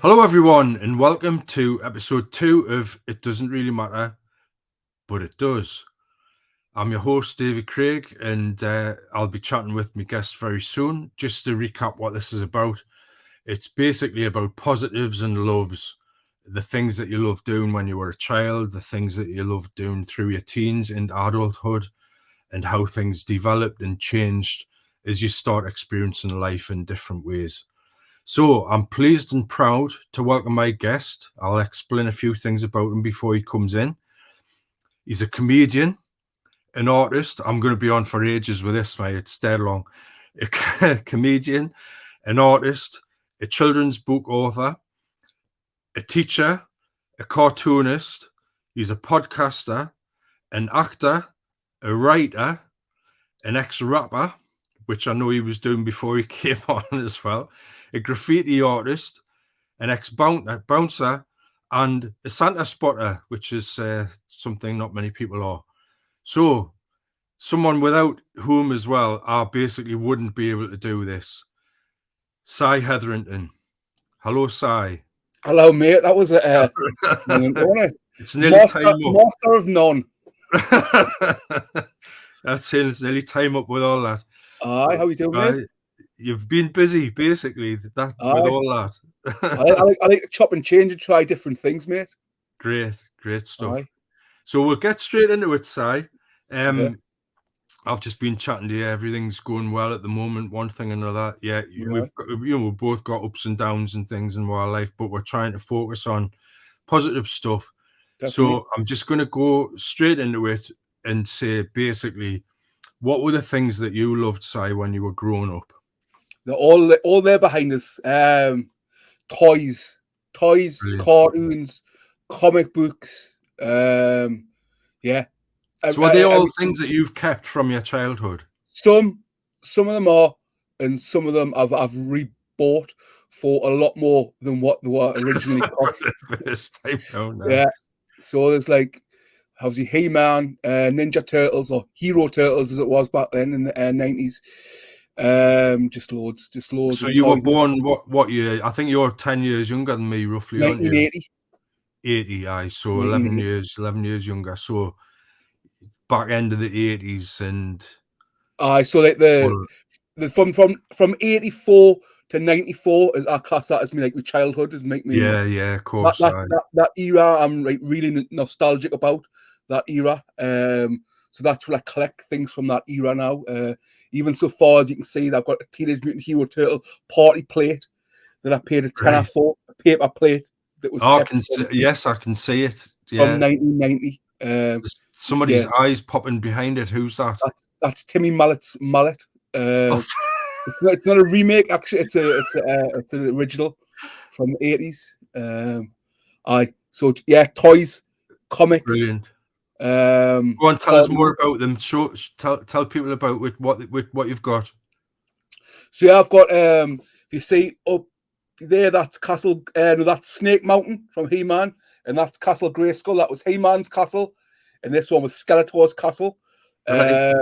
Hello, everyone, and welcome to episode 2 of It Doesn't Really Matter, but It Does. I'm your host, David Craig, and I'll be chatting with my guest very soon. Just to recap what this is about, it's basically about positives and loves, the things that you love doing when you were a child, the things that you love doing through your teens and adulthood, and how things developed and changed as you start experiencing life in different ways. So I'm pleased and proud to welcome my guest. I'll explain a few things about him before he comes in. He's a comedian, an artist. I'm going to be on for ages with this, mate. It's dead long. A comedian, an artist, a children's book author, a teacher, a cartoonist. He's a podcaster, an actor, a writer, an ex-rapper, which I know he was doing before he came on as well, a graffiti artist, an ex-bouncer, and a Santa spotter, which is something not many people are. So, someone without whom as well, I basically wouldn't be able to do this. Cy Hetherington. Hello, Cy. Hello, mate. That was a moment, wasn't it? It's nearly time up. Master of none. That's it. It's nearly time up with all that. Aye, how you doing, mate? You've been busy, basically, with all that. I like to chop and change and try different things, mate. Great stuff. Aye. So we'll get straight into it, Cy. Yeah. I've just been chatting to you. Everything's going well at the moment. One thing and another. Yeah, we've both got ups and downs and things in our life, but we're trying to focus on positive stuff. Definitely. So I'm just going to go straight into it and say, basically, what were the things that you loved, Cy, when you were growing up? They're all there behind us. Toys, Brilliant. cartoons, comic books. Yeah. So are they all things that you've kept from your childhood? Some of them are, and some of them I've rebought for a lot more than what they were originally cost. First time down there. Yeah. So there's like obviously He-Man, Ninja Turtles, or Hero Turtles as it was back then in the 90s. Just loads. So you were born what year? I think you're 10 years younger than me, roughly, 1980. aren't you? 80, aye. So 11 years younger. So back end of the 80s, and aye. So like from 84 to 94 is our class that as me like with childhood is make me of course that era I'm like really nostalgic about that era. So that's what I collect things from that era now. Even so far as you can see, I've got a Teenage Mutant Hero Turtle party plate that I paid a tenner for, a paper plate that was. Yes, I can see it. From 1990. Somebody's eyes popping behind it. Who's that? That's Timmy Mallet's mallet. It's not a remake, actually. It's an original from the 80s. So yeah, toys, comics. Brilliant. Go on, tell us more about them. Tell people about what you've got. So yeah, I've got if you see up there, that's Castle, that's Snake Mountain from He-Man, and that's Castle Grayskull. That was He-Man's castle, and this one was Skeletor's castle. Right.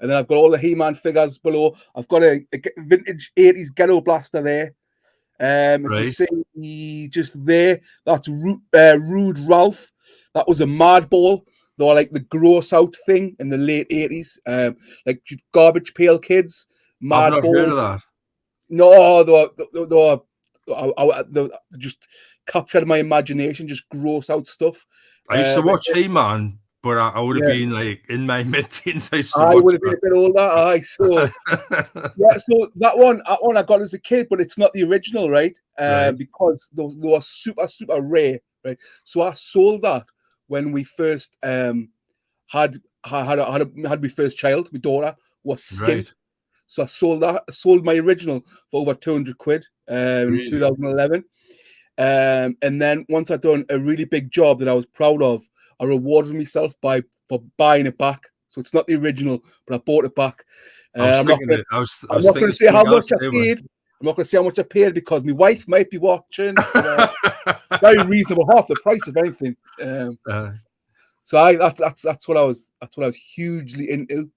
And then I've got all the He-Man figures below. I've got a vintage 80s Ghetto Blaster there. If you see just there, that's Rude Ralph. That was a Mad Ball. They were like the gross out thing in the late 80s. Like Garbage Pail Kids. Mad I've not heard of that. No, they just captured my imagination, just gross out stuff. I used to watch He-Man, but I would have been like in my mid-teens. I would have been a bit older. Aye, so yeah, so that one I got as a kid, but it's not the original, right? Because they were super rare, right? So I sold that when we first had my first child. My daughter was skint. Right. So I sold my original for over 200 quid in 2011. And then once I'd done a really big job that I was proud of, I rewarded myself for buying it back. So it's not the original, but I bought it back. I'm not going to say how much I paid. I'm not going to say how much I paid because my wife might be watching. Very reasonable, half the price of anything. So that's what I was hugely into.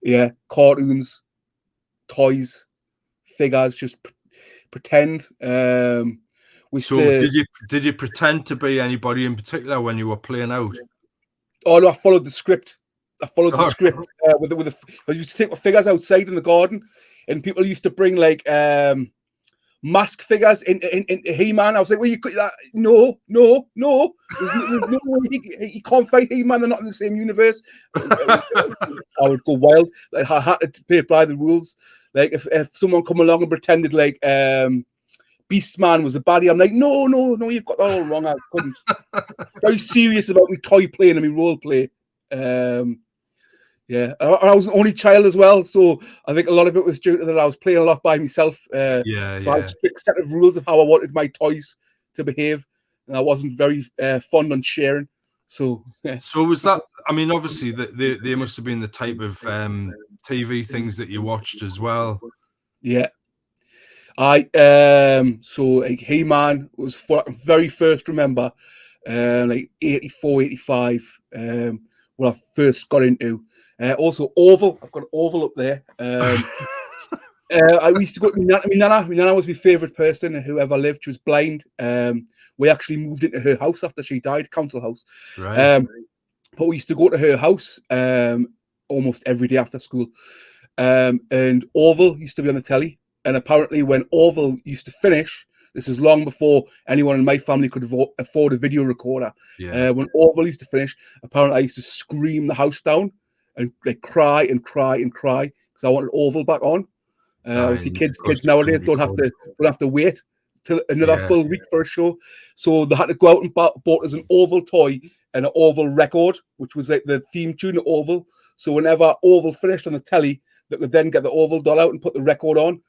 Yeah, cartoons, toys, figures, just pretend. Did you pretend to be anybody in particular when you were playing out? Oh no, I followed the script. I used to take my figures outside in the garden, and people used to bring like mask figures in He-Man. I was like, well, you could that? No. There's no way he can't fight He-Man. They're not in the same universe. I would go wild. Like, I had to play by the rules. Like if someone come along and pretended like Beast Man was the baddie, I'm like, no, you've got that all wrong. I couldn't. Very serious about me toy playing and me role play. Yeah, I was an only child as well, so I think a lot of it was due to that I was playing a lot by myself. So I had a strict set of rules of how I wanted my toys to behave, and I wasn't very fond on sharing. So, yeah. So was that? I mean, obviously, they must have been the type of TV things that you watched as well. Yeah, so like He-Man was very first. Remember, like 84, 85. When I first got into. Also, Orville. I've got Orville up there. I used to go to my nana. My nana was my favourite person who ever lived. She was blind. We actually moved into her house after she died, council house. Right. But we used to go to her house almost every day after school. And Orville used to be on the telly. And apparently when Orville used to finish, this is long before anyone in my family could afford a video recorder. Yeah. When Orville used to finish, apparently I used to scream the house down and like cry because I wanted Orville back on. Obviously, kids nowadays don't have to wait till another full week for a show, so they had to go out and bought us an Orville toy and an Orville record, which was like the theme tune of Orville. So whenever Orville finished on the telly, they could then get the Orville doll out and put the record on.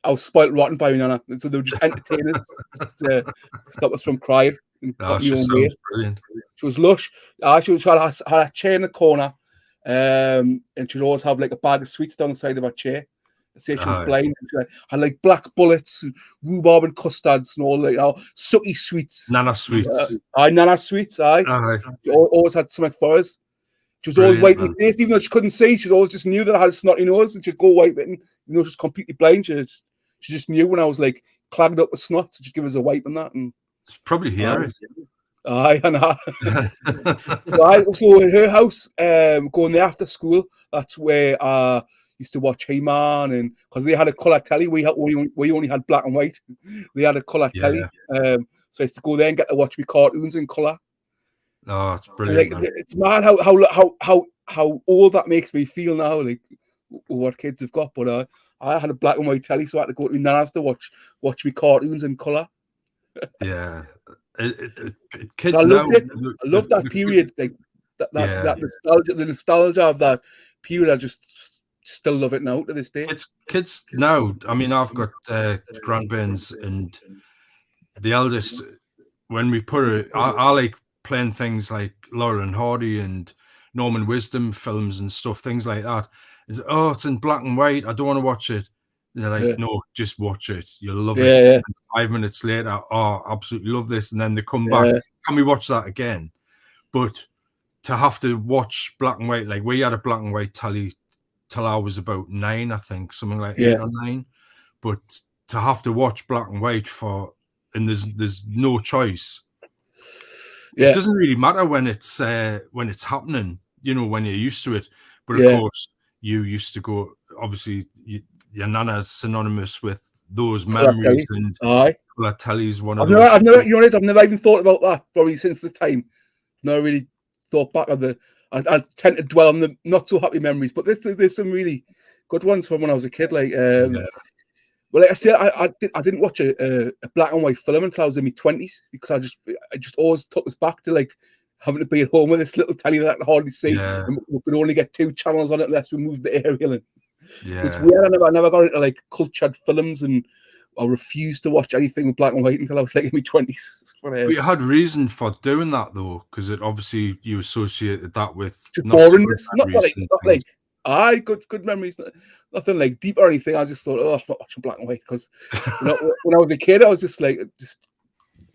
I was spoilt rotten by my nana, so they were just entertainers, just to stop us from crying. And got me own way. Brilliant. She was lush. She had a chair in the corner, and she'd always have like a bag of sweets down the side of her chair. I say she was blind. She had like black bullets, and rhubarb and custards, and all like sucky sweets. Nana sweets. Nana sweets. She always had something for us. She was always wiping my face, even though she couldn't see. She always just knew that I had a snotty nose, and she'd go wipe it. And she's completely blind. She just knew when I was like clogged up with snot. She'd give us a wipe and that. And it's probably here. I know. So in her house, going there after school, that's where I used to watch He-Man, and because they had a colour telly, we only had black and white. They had a colour telly, so I used to go there and get to watch me cartoons in colour. Oh, it's brilliant! Like, it's mad how old that makes me feel now. Like what kids have got, but I had a black and white telly, so I had to go to my nana's to watch me cartoons in colour. Yeah. Kids I love that period, like the nostalgia of that period. I just still love it now to this day. Kids now. I mean, I've got grandparents, and the eldest. When we put it, I like playing things like Laurel and Hardy and Norman Wisdom films and stuff, things like that. It's in black and white. I don't want to watch it. And they're like, no, just watch it. You'll love it. Yeah. And 5 minutes later, absolutely love this. And then they come back. Can we watch that again? But to have to watch black and white, like we had a black and white telly till I was about 9, I think, something like 8 or 9. But to have to watch black and white and there's no choice. It doesn't really matter when it's happening, when you're used to it. But of course, you used to go. Obviously, your nana's synonymous with those memories, and colour telly's one of those. I've never even thought about that probably since the time. Never really thought back on I tend to dwell on the not so happy memories, but there's some really good ones from when I was a kid. Like, well, like I said, I didn't watch a black and white film until I was in my 20s because I just always took us back to like having to be at home with this little telly that I could hardly see. And we could only get 2 channels on it unless we moved the aerial. It's weird. I never got into like cultured films, and I refused to watch anything with black and white until I was like in my 20s. But you had reason for doing that though, because it obviously you associated that with boringness. Not like good memories. Nothing like deep or anything. I just thought, I'm not watching black and white because when I was a kid, I was just like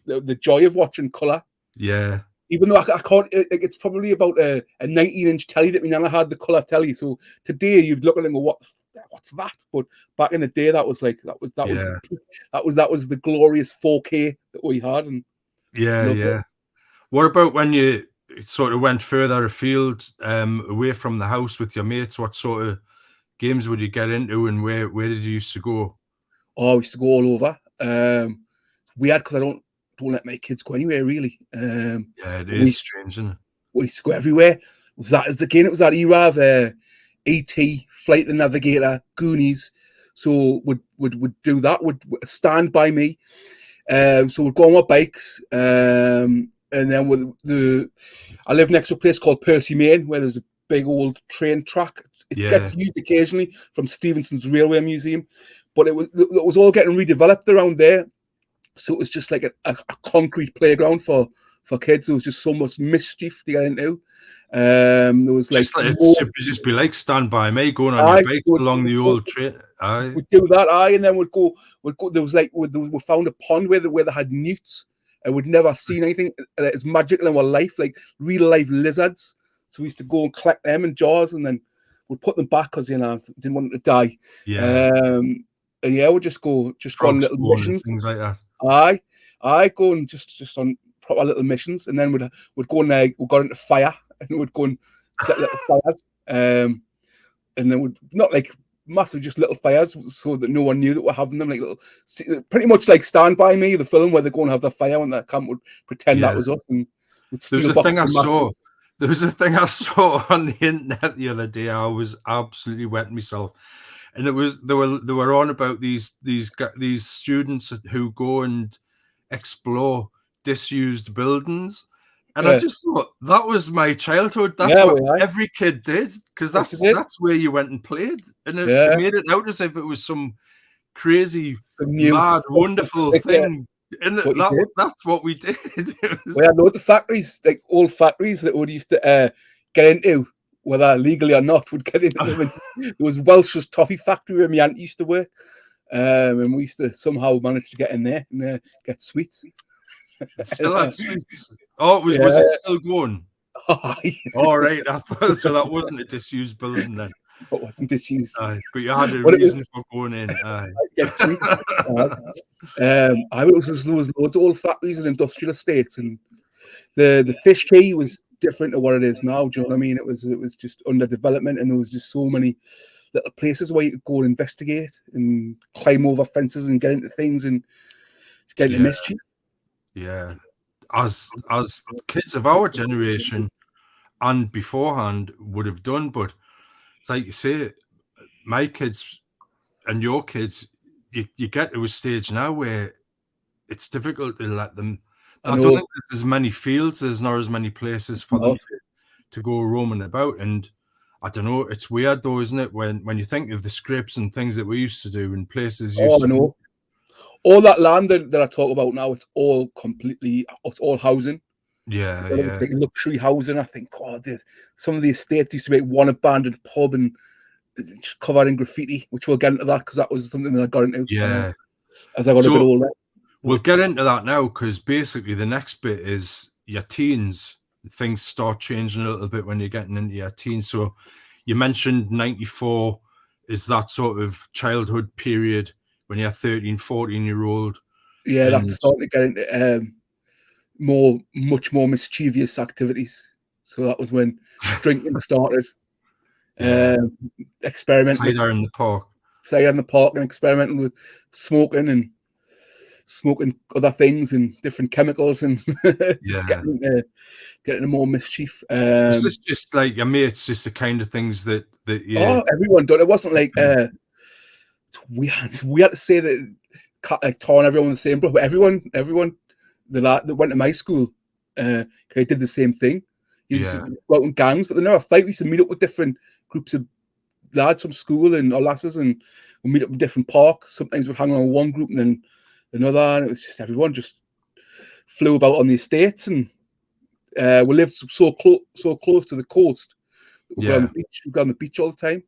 the joy of watching colour. Yeah. Even though I can't, it's probably about a 19-inch telly that my nana had, the colour telly. So today you'd look at it and go, what the what's that? But back in the day, that was like that was Yeah. that was the glorious 4K that we had, and Yeah, loved it. yeah. What about when you sort of went further afield, away from the house with your mates? What sort of games would you get into, and where did you used to go? Oh, I used to go all over. Weird because I don't let my kids go anywhere really. Yeah, it But is strange, isn't it? we used to go everywhere. It was that era of E.T., Flight the Navigator, Goonies. So would do that. Would Stand By Me. So we'd go on our bikes. And then I live next to a place called Percy Main, where there's a big old train track. It Yeah, gets used occasionally from Stevenson's Railway Museum, but it was all getting redeveloped around there. So it was just like a concrete playground for kids. There was just so much mischief to get into. There was like just like it should just be like Stand By Me, going on your bike along the old train. Aye, we'd do that, and then we'd go. There was like we found a pond where they had newts, and we'd never seen anything as magical in our life, like real life lizards. So we used to go and collect them in jars, and then we'd put them back because didn't want them to die. yeah. And yeah, we'd just go on Frog little spawn and missions. things like that. I go and just on proper little missions, and then we'd go and we got into fire, and we'd go and set little fires. And then we'd not like massive, just little fires, so that no one knew that we're having them. Like little, pretty much like Stand By Me, the film where they go and have the fire, and that camp would pretend that was us, and would steal There was a thing I saw on the internet the other day. I was absolutely wetting myself, and they were on about these students who go and explore disused buildings, and I just thought that was my childhood. That's what every kid did, because that's where you went and played, and it made it out as if it was some crazy, mad, wonderful thing. And that's what we did. We had loads of factories, like old factories that we used to get into, whether legally or not, would get into them. There was Welsh's toffee factory where my aunt used to work, and we used to somehow manage to get in there and get sweets. Still had sweets. Oh, was it still going? All right, I thought so. That wasn't a disused building then. It wasn't disused. But you had a reason for going in. Get sweet. There was loads of old factories and industrial estates, and the fish quay was different to what it is now. Do you know what I mean? It was just under development, and there was just so many little places where you could go and investigate and climb over fences and get into things and get into mischief. Yeah, as kids of our generation and beforehand would have done, but it's like you say, my kids and your kids, you get to a stage now where it's difficult to let them. I don't think there's as many fields, there's not as many places for them to go roaming about. And I don't know, it's weird though, isn't it? When you think of the scripts and things that we used to do and places used to. All that land that I talk about now, it's all housing. Yeah. It's like luxury housing. I think, some of the estates used to be one abandoned pub and just covered in graffiti, which we'll get into that because that was something that I got into. Yeah. As I got a bit older. We'll get into that now because basically the next bit is your teens. Things start changing a little bit when you're getting into your teens. So you mentioned 94 is that sort of childhood period when you're 13, 14-year-old. Yeah, that's starting to get into much more mischievous activities. So that was when drinking started. Experimenting. Cider in the park and experimenting with smoking other things and different chemicals and just getting into more mischief. Is this just like your mates, just the kind of things that everyone done. It wasn't like we had to say that taught everyone the same, but everyone that went to my school did the same thing. You used to go out in gangs, but they never fight. We used to meet up with different groups of lads from school and or lasses, and we'd meet up in different parks. Sometimes we'd hang on with one group and then another, and it was just everyone just flew about on the estates, and we lived so close to the coast. We go on the beach. We go on the beach all the time.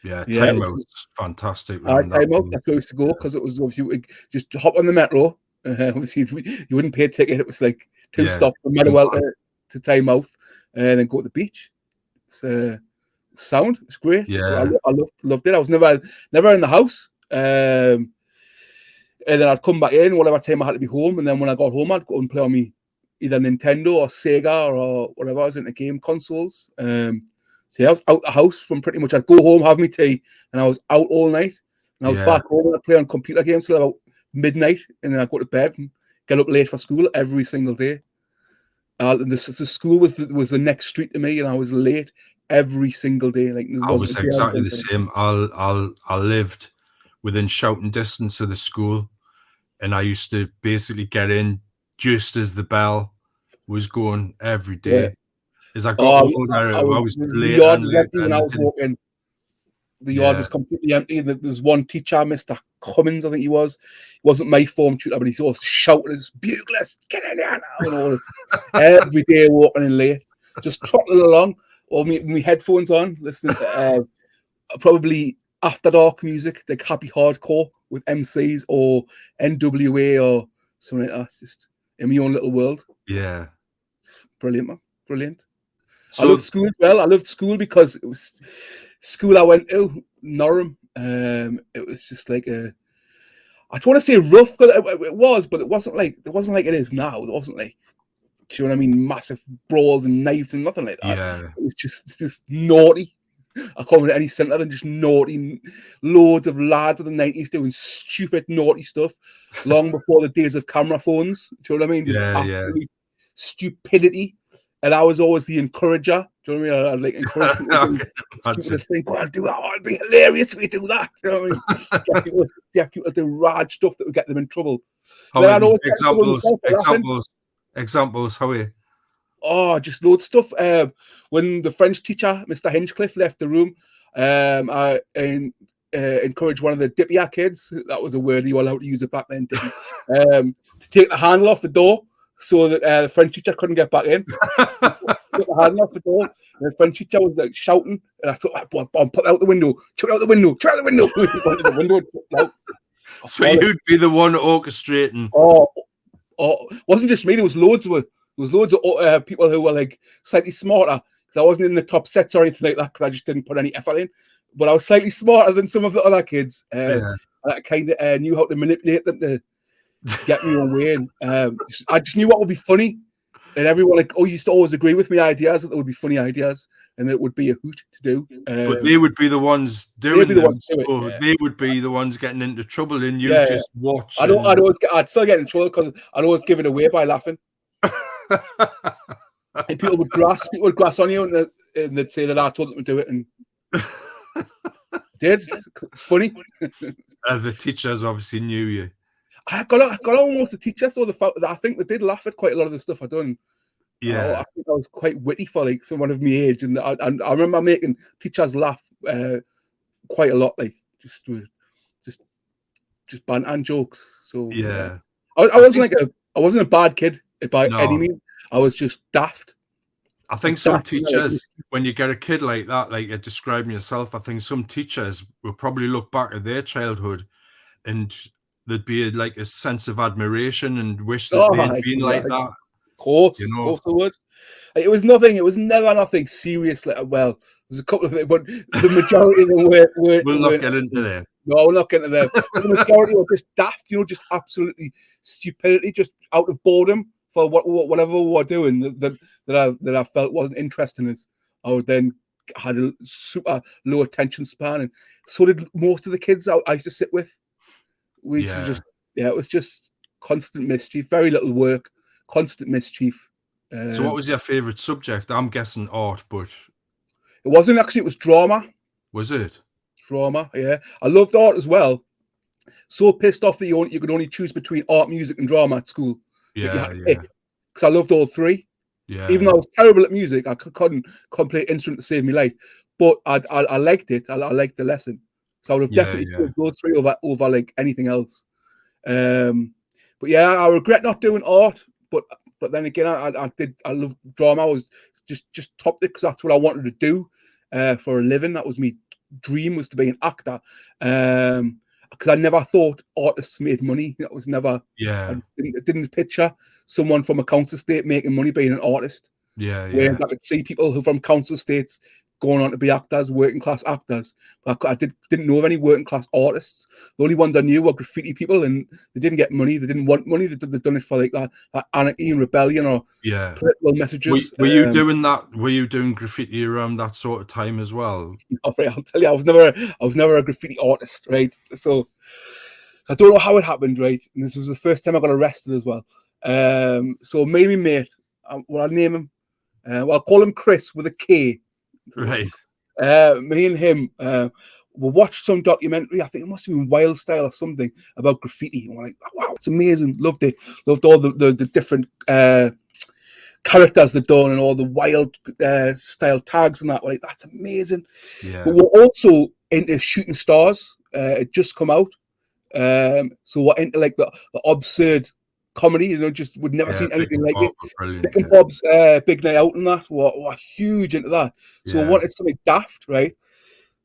Time out's fantastic. Time out, that's where we used to go because it was obviously just hop on the metro. Obviously, you wouldn't pay a ticket. It was like 2 stops from Meadowell to Time Out, and then go to the beach. So Sound. It's great. Yeah. I loved it. I was never in the house. And then I'd come back in whatever time I had to be home. And then when I got home, I'd go and play on me either Nintendo or Sega or whatever. I was into game consoles. So yeah, I was out the house from pretty much. I'd go home, have me tea, and I was out all night. And I was back home and I'd play on computer games till about midnight. And then I'd go to bed and get up late for school every single day. And the school was the next street to me, and I was late every single day. Like I was exactly the same. I lived within shouting distance of the school, and I used to basically get in just as the bell was going every day. Yeah. As I got older, I was later and later. When I was walking, the yard was completely empty. And there was one teacher, Mr. Cummins, I think he was. He wasn't my form tutor, but he sort of shouted his buglers, get in there now, and all this. Every day walking in late, just trotting along, or me headphones on, listening to probably after dark music, like happy hardcore with MCs or NWA or something like that. Just in my own little world. Yeah. Brilliant, man. Brilliant. So, I loved school as well. I loved school because it was school I went to, Norham. It was just like I don't want to say rough, because it was, but it wasn't like it is now. It wasn't like, do you know what I mean? Massive brawls and knives and nothing like that. Yeah. It was just naughty. I can't remember any centre than just naughty. Loads of lads of the 90s doing stupid, naughty stuff long before the days of camera phones. Do you know what I mean? Just absolute stupidity. And I was always the encourager. Do you know what I mean? I'd like encourage people to think, I'll do that. It'd be hilarious if we do that. Do you know what I mean? get people to do rad stuff that would get them in trouble. Examples, how are you? Oh, just loads of stuff. When the French teacher, Mr. Hinchcliffe, left the room, I encouraged one of the Dippia kids, that was a word you were allowed to use it back then, to take the handle off the door so that the French teacher couldn't get back in. Took the handle off the door, and the French teacher was like shouting, and I thought, put it out the window, chuck it out the window, chuck it out the window. So you'd be the one orchestrating. Oh, it wasn't just me. There was loads of people who were like slightly smarter, because I wasn't in the top sets or anything like that, because I just didn't put any effort in. But I was slightly smarter than some of the other kids. And I kind of knew how to manipulate them to get me on way. And I just knew what would be funny. And everyone used to always agree with me ideas, that there would be funny ideas and that it would be a hoot to do. But they would be the ones doing them. They would be the ones getting into trouble, and you just watch. I'd still get in trouble because I'd always give it away by laughing. And people would grass on you, and they'd say that I told them to do it, and did. It's funny. The teachers obviously knew you. I got almost the teachers, so I think they did laugh at quite a lot of the stuff I'd done. Yeah, I think I was quite witty for like someone of my age, and I remember making teachers laugh quite a lot, like just banter and jokes. So yeah, I wasn't a bad kid by any means. I was just daft. I think some teachers, when you get a kid like that, like you're describing yourself, I think some teachers will probably look back at their childhood and there'd be like a sense of admiration and wish that they'd been like that. Of course, you know? Of course they would. It was never nothing serious. Well, there's a couple of them, but the majority of them were we'll not get into them. No, we're not getting into them. The majority were just daft, just absolutely stupidity, just out of boredom for whatever we were doing that I felt wasn't interesting us. I would then had a super low attention span, and so did most of the kids I used to sit with. We used to just it was just constant mischief, very little work, constant mischief. So what was your favourite subject? I'm guessing art, but it wasn't actually. It was drama. Was it? Drama, yeah. I loved art as well. So pissed off that you could only choose between art, music, and drama at school. Yeah. Because I loved all three. Yeah. Even though I was terrible at music, I couldn't play an instrument to save my life. But I liked it. I liked the lesson. So I would have definitely chosen those three over like anything else. But yeah, I regret not doing art. But then again, I love drama. I was just topped it because that's what I wanted to do for a living. That was my dream, was to be an actor. Because I never thought artists made money. That was never. Yeah. I didn't picture someone from a council estate making money being an artist. Yeah. Whereas I could see people who from council estates going on to be actors, working class actors. But I didn't know of any working class artists. The only ones I knew were graffiti people, and they didn't get money. They didn't want money. They'd done it for like that anarchy and rebellion or political messages. Were you doing that? Were you doing graffiti around that sort of time as well? Right, I'll tell you, I was never a graffiti artist, right? So I don't know how it happened, right? And this was the first time I got arrested as well. So me and my mate, I'll name him. I'll call him Chris with a K. Right. Me and him, we watched some documentary. I think it must have been Wild Style or something about graffiti. And we're like, wow, it's amazing. Loved it. Loved all the different characters they've done and all the wild style tags and that. We're like, that's amazing. Yeah. But we're also into shooting stars. It just come out. So we're into like the absurd comedy, you know, just would never seen anything like it. Dick and Bob's Big Night Out and that were huge into that. So we wanted something daft, right?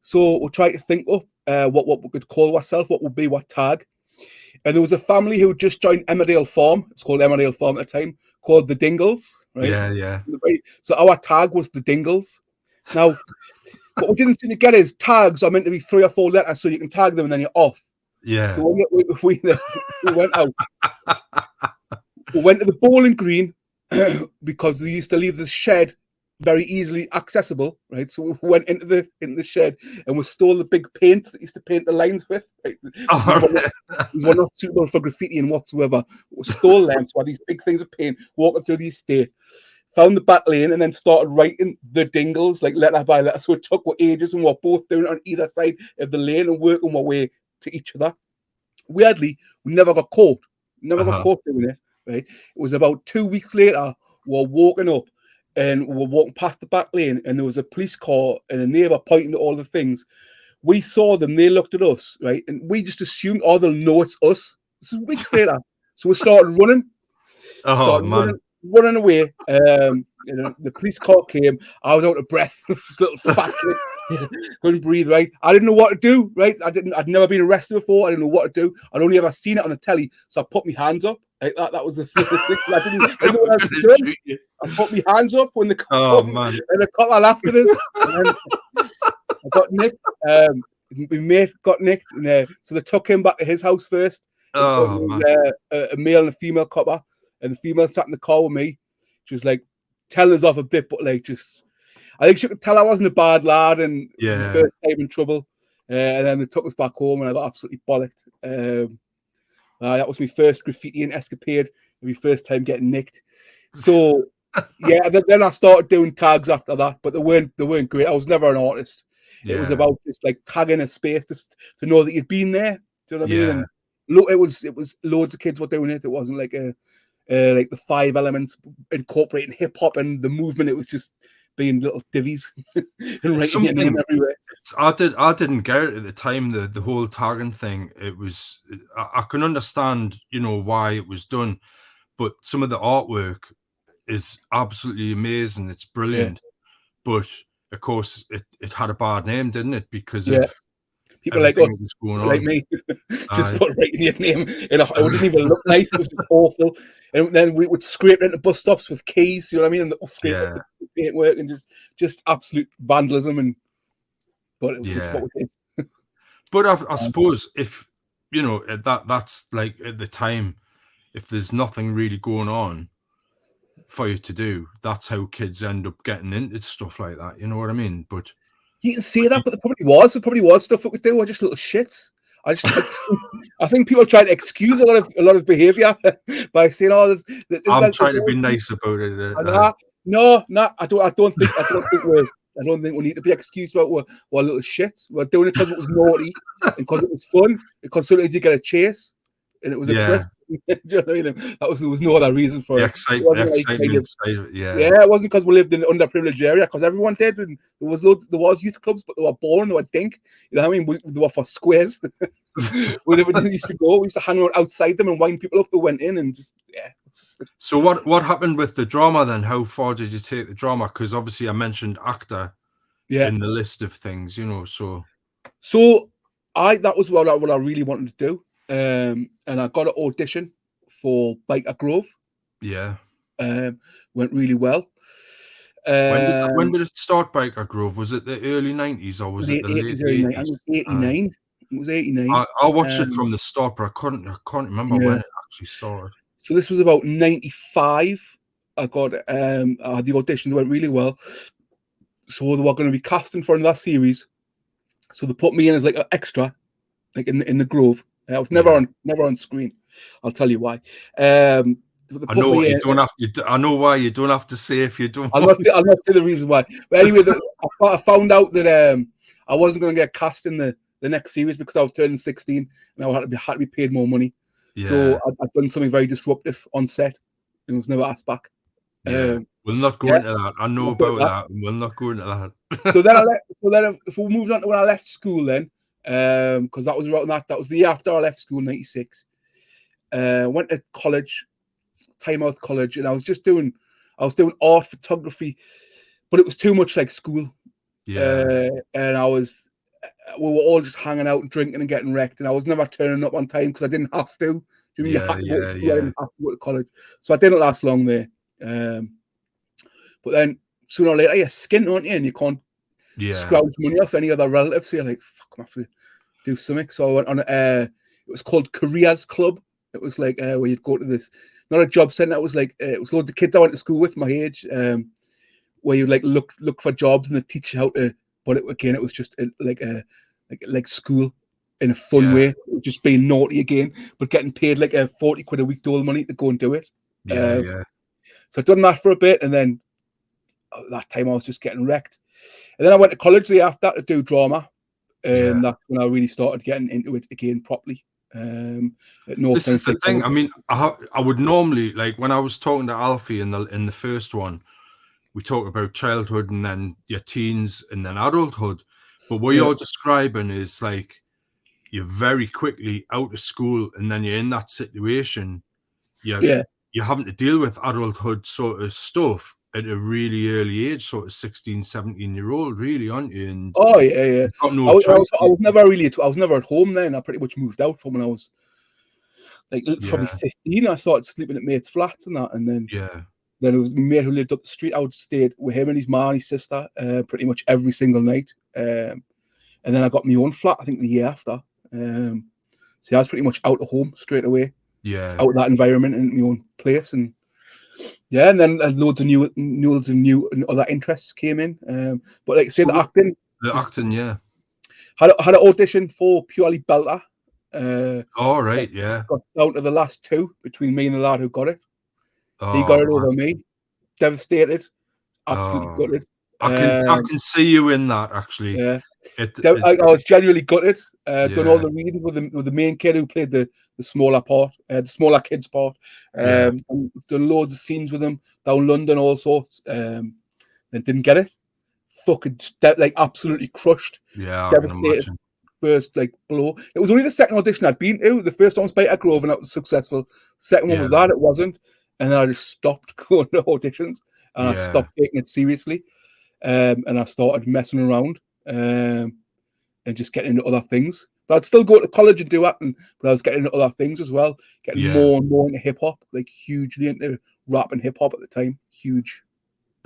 So we'll try to think up what we could call ourselves, what would be what tag. And there was a family who just joined Emmerdale Farm. It's called Emmerdale Farm at the time, called the Dingles, right? Yeah. So our tag was the Dingles. Now, what we didn't seem to get is tags are meant to be 3 or 4 letters, so you can tag them and then you're off. Yeah. So we went out. We went to the bowling green because they used to leave the shed very easily accessible, right? So we went into the shed and we stole the big paint that used to paint the lines with. Right? These were not suitable for graffitiing whatsoever. We stole them, so had these big things of paint, walking through the estate, found the back lane, and then started writing the Dingles, like letter by letter. So it took ages, and we were both doing it on either side of the lane and working our way to each other. Weirdly, we never got caught. Never got caught doing it. Right? It was about 2 weeks later, we were walking up and we were walking past the back lane, and there was a police car and a neighbour pointing to all the things. We saw them, they looked at us, right? And we just assumed, oh, they'll know it's us. This is weeks later. So we started running. Running away. You know, the police car came. I was out of breath. This little fat kid. Couldn't breathe, right? I didn't know what to do, right? I'd never been arrested before. I didn't know what to do. I'd only ever seen it on the telly. So I put my hands up. Like that was the thing. I didn't know what I was doing. I put my hands up when the cop, and the cop laughed at us. And then I got nicked. My mate got nicked. And, so they took him back to his house first. A male and a female copper. And the female sat in the car with me. She was like telling us off a bit, but like just, I think she could tell I wasn't a bad lad and the first time in trouble. And then they took us back home and I got absolutely bollocked. That was my first graffitiing escapade, my first time getting nicked. So yeah, then I started doing tags after that, but they weren't great. I was never an artist. It was about just like tagging a space just to know that you'd been there. Do you know what I mean? And it was loads of kids were doing it. It wasn't like like the 5 elements incorporating hip hop and the movement. It was just being little divvies and writing your name everywhere. I didn't get it at the time. The whole tagging thing. It was. I can understand, you know, why it was done, but some of the artwork is absolutely amazing. It's brilliant, but of course it had a bad name, didn't it? Because of people like us, like me, just put writing your name in it wouldn't even look nice. It was just awful. And then we would scrape into bus stops with keys, you know what I mean? And scrape up the paintwork and just absolute vandalism. But it was just what we did. But I suppose if, you know, that's like at the time, if there's nothing really going on for you to do, that's how kids end up getting into stuff like that. You know what I mean? But you can say that, but there probably was stuff that we do. We're just little shits. I think people try to excuse a lot of behaviour by saying, "Oh, I'm trying to be nice about it." No, I don't think we need to be excused about we're little shit. We're doing it because it was naughty and because it was fun. Because sometimes you get a chase and it was a frisk. Do you know what I mean? There was no other reason for it. Excitement. It wasn't because we lived in an underprivileged area, because everyone did. And there was youth clubs, but they were boring, they were dink. You know what I mean? They were for squares. We used to hang around outside them and wind people up who went in and just So what happened with the drama then? How far did you take the drama? Because obviously I mentioned actor in the list of things, you know. So that was what I really wanted to do. And I got an audition for Biker Grove. Yeah. Went really well. When did it start, Biker Grove? Was it the early 90s or was it the late 89. I 80s? think it was 89. It was 89. I watched it from the start, but I can't remember when Yeah. it actually started. So this was about 95. I got the auditions went really well. So they were going to be casting for another series. So they put me in as like an extra, like in the Grove. I was never on screen. I'll tell you why. They I put know me in. you don't have. I know why you don't have to say if you don't. I'll not say the reason why. But anyway, I found out that I wasn't going to get cast in the next series because I was turning 16 and I had to be paid more money. Yeah. So I'd done something very disruptive on set and was never asked back. Yeah. We'll not go into that. I know about that. We'll not go into that. So then if we moved on to when I left school then, because that was around that was the year after I left school in 96. Went to college, Tynemouth College, and I was doing art photography, but it was too much like school. Yeah. And we were all just hanging out and drinking and getting wrecked, and I was never turning up on time because I didn't have to. You had to go to school, I didn't have to go to college. So I didn't last long there. But then sooner or later you're skint, aren't you? And you can't scrounge money off any other relatives. So you're like, fuck, I have to do something. So I went on it was called Careers Club. It was like where you'd go to this, not a job centre, it was like it was loads of kids I went to school with my age, where you like look for jobs and they teach you how to, but it was just like school in a fun way, just being naughty again, but getting paid like 40 quid a week dole money to go and do it. So I'd done that for a bit, and then that time I was just getting wrecked. And then I went to college the after to do drama, and that's when I really started getting into it again properly. This is the thing. I mean, I would normally, like when I was talking to Alfie in the first one, we talk about childhood and then your teens and then adulthood. But what you're describing is like you're very quickly out of school and then you're in that situation. You're having to deal with adulthood sort of stuff at a really early age, sort of 16, 17-year-old, really, aren't you? And I was never at home then. I pretty much moved out from when I was like probably 15. I started sleeping at mates' flats and that, and then it was my mate who lived up the street. I would stay with him and his mum and his sister pretty much every single night. And then I got my own flat, I think the year after. So I was pretty much out of home straight away. Out of that environment and my own place, and and then loads of new and other interests came in. But like say the acting, had an audition for purely belter. Got down to the last two between me and the lad who got it. He got it over me. Devastated, absolutely gutted. I can see you in that actually. Yeah, I was genuinely gutted. Done all the reading with the main kid who played the smaller part, the smaller kid's part. And done loads of scenes with him down London, all sorts. And didn't get it. Fucking like absolutely crushed. Yeah, devastated. First like blow. It was only the second audition I'd been to. The first one was Hetherington Grove and that was successful. The second one was that, it wasn't. And then I just stopped going to auditions and I stopped taking it seriously. And I started messing around. And just getting into other things. But I'd still go to college and do acting, but I was getting into other things as well, getting more and more into hip hop, like hugely into rap and hip hop at the time. Huge.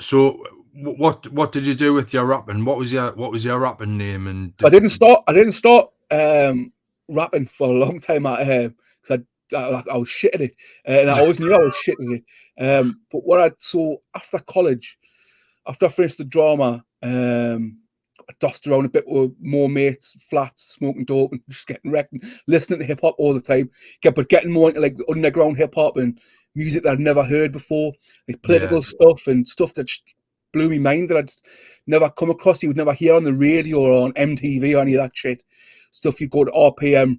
So what did you do with your rapping? What was your rapping name? And I didn't start rapping for a long time because I was shit at it, and I always knew I was shit at it. But after college, after I finished the drama, I dossed around a bit with more mates, flats, smoking dope, and just getting wrecked, and listening to hip hop all the time. But getting more into like the underground hip hop and music that I'd never heard before, like political stuff and stuff that just blew me mind that I'd never come across. You would never hear on the radio or on MTV or any of that shit. Stuff you go to RPM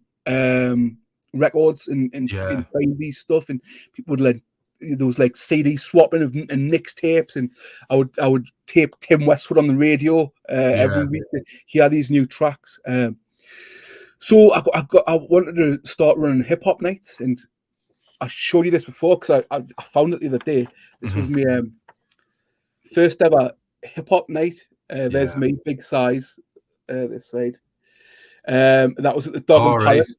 records and find these stuff, and people would like. There was like CD swapping and mixtapes, and I would tape Tim Westwood on the radio every week to hear these new tracks. So I wanted to start running hip hop nights, and I showed you this before because I found it the other day. This was my first ever hip hop night. There's me, big size, this side. That was at the Dog and Parrot,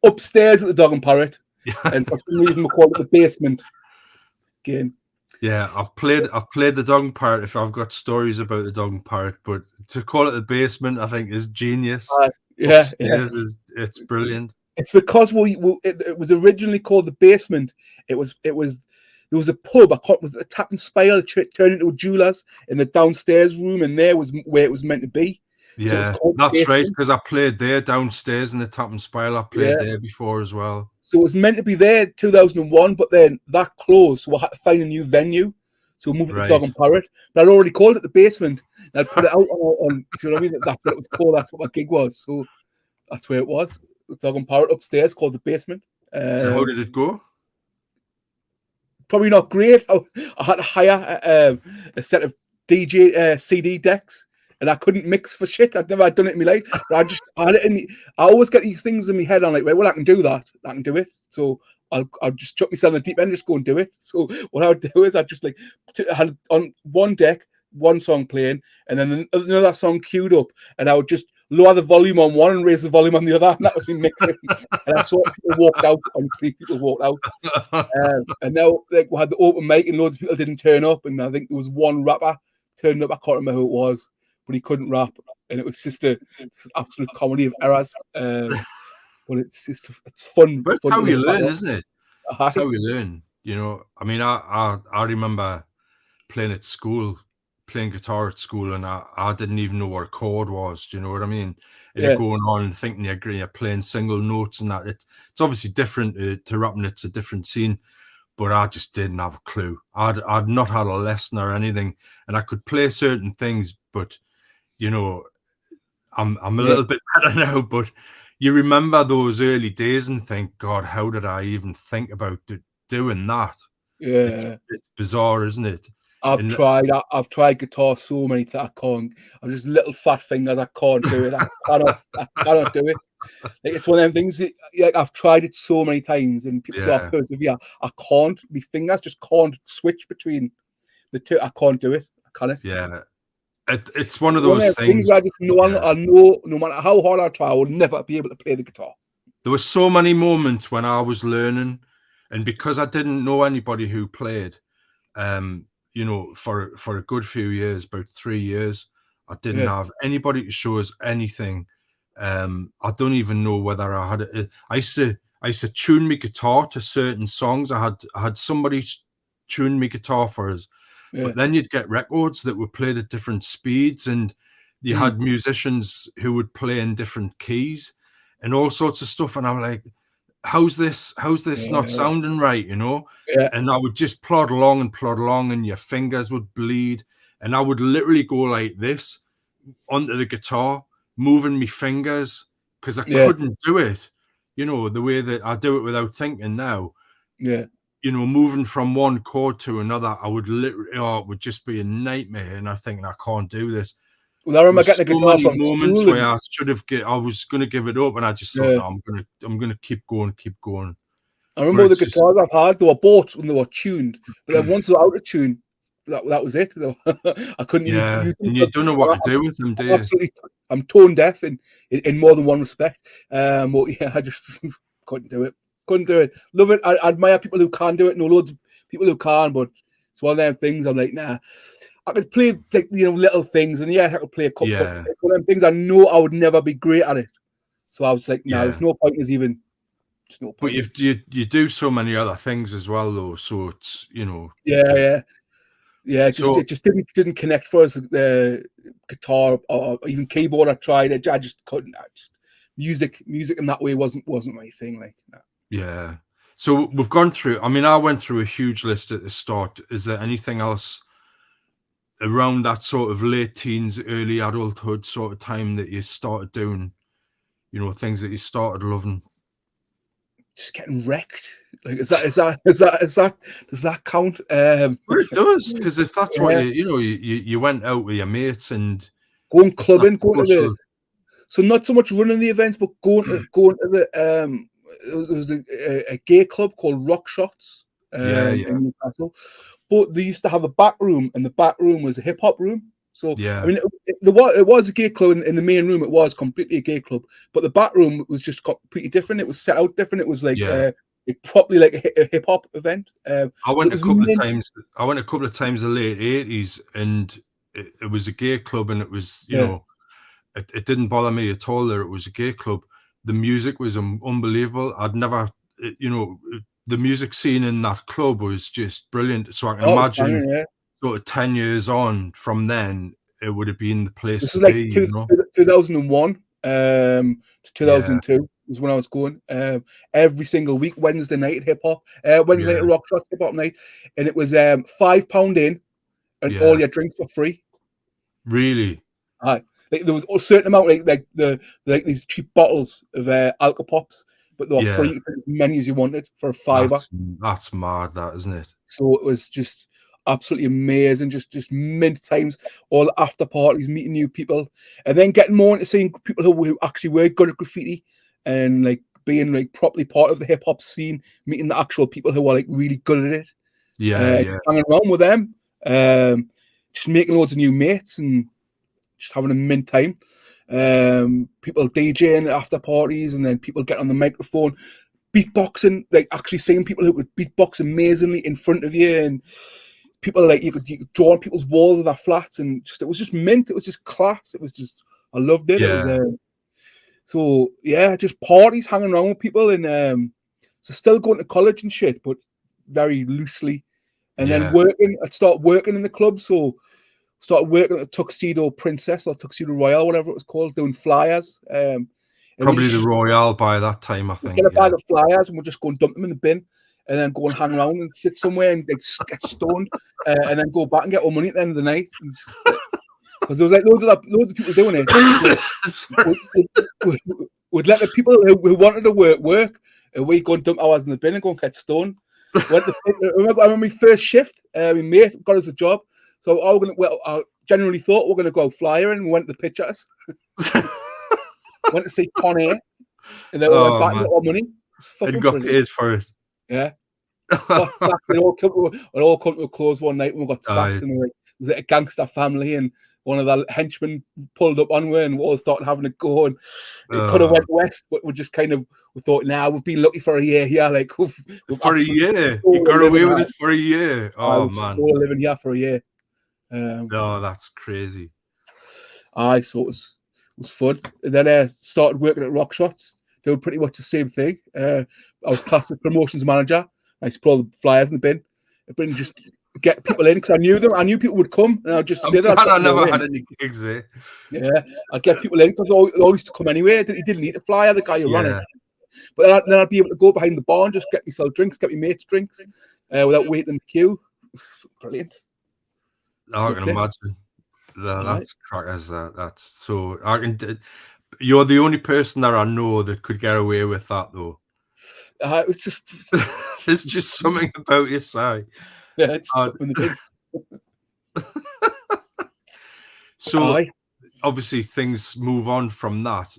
upstairs at the Dog and Parrot, and for some reason we called it the basement. Again. Yeah, I've played the dog and parrot if I've got stories about the dog and parrot, but to call it the basement, I think is genius. Yeah, yeah. Upstairs it's brilliant. It's because it was originally called the basement. There was a pub. I can't, was it a Tap and Spile turned into a jeweler's in the downstairs room, and there was where it was meant to be. So it was Yeah, called the that's right, basement. because I played there downstairs in the Tap and Spile. I played Yeah. there before as well. So it was meant to be there 2001, but then that closed, so I had to find a new venue. So we moved it to Dog Right. and Parrot. But I'd already called it the basement. And I'd put it out on do you know what I mean? That's what it was called. That's what my gig was. So that's where it was. The Dog and Parrot upstairs called the basement. So how did it go? Probably not great. I had to hire a set of DJ CD decks, and I couldn't mix for shit. I'd never done it in my life. But I had it in me. I always get these things in my head. I'm like, right, well, I can do that. I can do it. So I'll just chuck myself in the deep end, just go and do it. So what I would do is I just like I had on one deck one song playing, and then another song queued up, and I would just lower the volume on one and raise the volume on the other, and that was me mixing. And I saw people walked out. Honestly, people walked out. And now like we had the open mic, and loads of people didn't turn up, and I think there was one rapper turned up. I can't remember who it was, but he couldn't rap, and it was just an absolute comedy of errors. But it's fun. But it's Fun how to you look back learn, on. isn't it? It's how you learn. You know, I mean, I remember playing at school, playing guitar at school, and I didn't even know what a chord was. Do you know what I mean? And you're going on and thinking you're playing single notes and that. It's obviously different to rapping. It's a different scene, but I just didn't have a clue. I'd not had a lesson or anything, and I could play certain things, but you know, I'm a little bit better now. But you remember those early days and think, God, how did I even think about doing that? It's bizarre, isn't it? I've tried guitar so many times. I can't. I'm just little fat fingers. I can't do it. I cannot do it. Like, it's one of them things that, like, I've tried it so many times, and people say I persevere. I can't. My fingers just can't switch between the two. I can't do it. I can't. Yeah, it's one of those things. I just know. I know. No matter how hard I try, I will never be able to play the guitar. There were so many moments when I was learning, and because I didn't know anybody who played, you know, for a good few years, about 3 years, I didn't have anybody to show us anything. I don't even know whether I had it. I used to tune my guitar to certain songs. I had somebody tune my guitar for us, but then you'd get records that were played at different speeds, and you had musicians who would play in different keys and all sorts of stuff. And I'm like, how's this not sounding right, you know? And I would just plod along, and your fingers would bleed, and I would literally go like this onto the guitar, moving my fingers, because I couldn't do it, you know, the way that I do it without thinking now. You know, moving from one chord to another, I would literally, it would just be a nightmare, and I'm thinking, I can't do this. Well, I remember getting a guitar from moments school, where I should have I was going to give it up, and I just thought, no, I'm gonna keep going. I remember the guitars I've had; they were bought when they were tuned, but then once they were out of tune, that was it. I couldn't use them. And you don't know what to do with them, do you? Absolutely, I'm tone deaf in more than one respect. But yeah, I just couldn't do it. Couldn't do it. Love it. I admire people who can do it. Know loads of people who can, but it's one of them things. I'm like, nah. I could play, like, you know, little things, and I could play a couple. But one of them things I know I would never be great at it. So I was like, nah, there's no point. There's no point. But you do so many other things as well, though. So it's, you know. Yeah. It just didn't connect for us. The guitar or even keyboard. I tried it. I just couldn't. Music in that way wasn't my thing. Like, no. Yeah. So we've gone through. I mean, I went through a huge list at the start. Is there anything else around that sort of late teens, early adulthood sort of time that you started doing? You know, things that you started loving. Just getting wrecked. Like, does that count? Well, it does, because if that's what you went out with your mates and going clubbing, so not so much running the events, but going to the there was a gay club called Rock Shots in Newcastle. But they used to have a back room, and the back room was a hip hop room. So I mean, it was a gay club in the main room. It was completely a gay club, but the back room was just completely different. It was set out different. It was like properly like a hip hop event. I went it a was couple of mint. times. I went a couple of times in the late 80s, and it was a gay club, and it was, you Yeah. know, it didn't bother me at all that it was a gay club. The music was unbelievable. I'd never, you know, the music scene in that club was just brilliant. So I can Oh, it was imagine banging, yeah. sort of 10 years on from then, it would have been the place This to was like be, you know? 2001 to Yeah, 2002 was when I was going. Every single week, Wednesday night at hip hop, Wednesday night yeah, at Rock Shots hip hop night, and it was £5 in, and all yeah. your drinks were free. Really? Aye. Like, there was a certain amount, like these cheap bottles of alcohol pops, but they were Yeah. free to drink as many as you wanted for £5. That's mad, that, isn't it? So it was just absolutely amazing, just mint times, all the after parties, meeting new people, and then getting more into seeing people who actually were good at graffiti and like being like properly part of the hip hop scene, meeting the actual people who were like really good at it, Yeah, yeah, just hanging around with them, just making loads of new mates and just having a mint time. People DJing at after parties, and then people getting on the microphone, beatboxing, like actually seeing people who could beatbox amazingly in front of you, and people like you could draw on people's walls of their flats, and just it was just mint. It was just class. It was just, I loved it. It was yeah, so yeah, just parties, hanging around with people, and so still going to college and shit, but very loosely. And then yeah. working, I'd start working in the club, so started working at the Tuxedo Princess or Tuxedo Royale, whatever it was called, doing flyers. And we Probably the just Royale by that time, I get think. a bag Yeah. of flyers and we'll just go and dump them in the bin, and then go and hang around and sit somewhere and like, get stoned, and then go back and get our money at the end of the night. Because there was like loads of people doing it. So we'd let the people who wanted to work, and we go and dump ours in the bin and go and get stoned. I remember my first shift, my mate got us a job. So I generally thought we're going to go flyering. We went to the pitch at us. Went to see Con Air, and then we went Oh, back and man. got our money. It was And fucking got brilliant. paid for it. Yeah. Got sacked. It all come to a close one night when we got sacked, Aye. and it was a gangster family, and one of the henchmen pulled up on her, and we all started having a go, and it could have went west, but we thought, nah, we've been lucky for a year here, like we've For a absolutely year. You stole a got away living with here. it for a year. I Oh, was man. still living here for a year. No, that's crazy. So it was fun. And then I started working at Rock Shots, doing pretty much the same thing. I was class as promotions manager. I used to put all the flyers in the bin, and just get people in because I knew them. I knew people would come, and I'd just I'm say that. glad I never had any gigs there. Yeah, I'd get people in because they always used to come anyway. He didn't need a flyer, the guy who ran it. Yeah. But then I'd be able to go behind the bar and just get myself drinks, get my mates drinks, without waiting in the queue. Brilliant. I can imagine. That's crackers. That's so. You're the only person that I know that could get away with that, though. It was just. There's just something about your side. Yeah, just put them in the bin. So obviously things move on from that.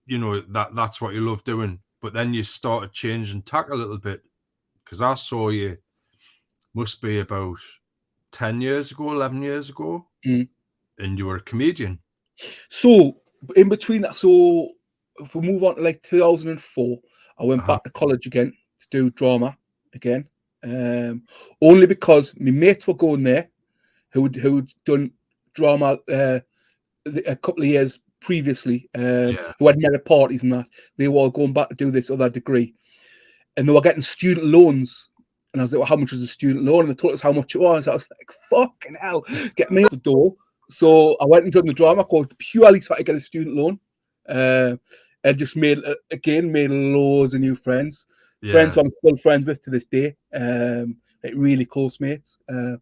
You know, that's what you love doing. But then you started changing tack a little bit, because I saw you must be about 10 years ago, 11 years ago, and you were a comedian. So in between that, so if we move on to like 2004, I went back to college again to do drama again, only because my mates were going there who'd done drama a couple of years previously, who had met at parties and that. They were going back to do this other degree, and they were getting student loans. And I was like, well, how much is a student loan? And they told us how much it was. I was like, fucking hell, get me off the door. So I went and done the drama course purely so I could get a student loan. And just made loads of new friends. Friends I'm still friends with to this day. Like really close mates. But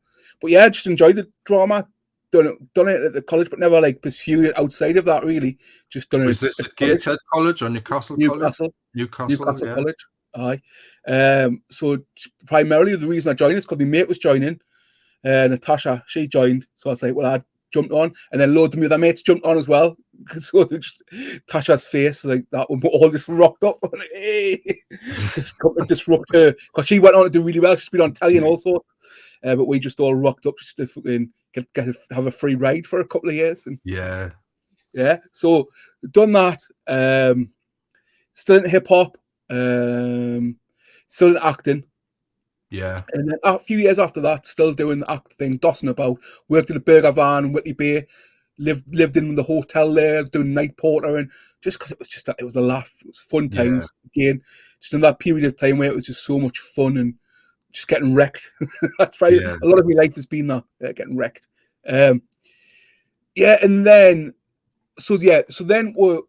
yeah, I just enjoyed the drama. Done it at the college, but never like pursued it outside of that. Really, just done it. Was this at Gateshead College or Newcastle College? Newcastle Yeah. College. Aye. So primarily the reason I joined is because my mate was joining. Natasha, she joined. So I was like, well, I jumped on, and then loads of my other mates jumped on as well. So Tasha's face like that one, all just rocked up. Like, hey, just come and disrupt her because she went on to do really well. She's been on telly and also, but we just all rocked up just to fucking have a free ride for a couple of years. And yeah. So done that. Still into hip hop. still in acting. Yeah. And then a few years after that, still doing the act thing, dossing about. Worked in a burger van in Whitley Bay. Lived in the hotel there, doing night porter, and just because it was a laugh, it was fun times. Again, just in that period of time where it was just so much fun and just getting wrecked. That's right. Yeah. A lot of my life has been that, getting wrecked. Yeah, and then so then I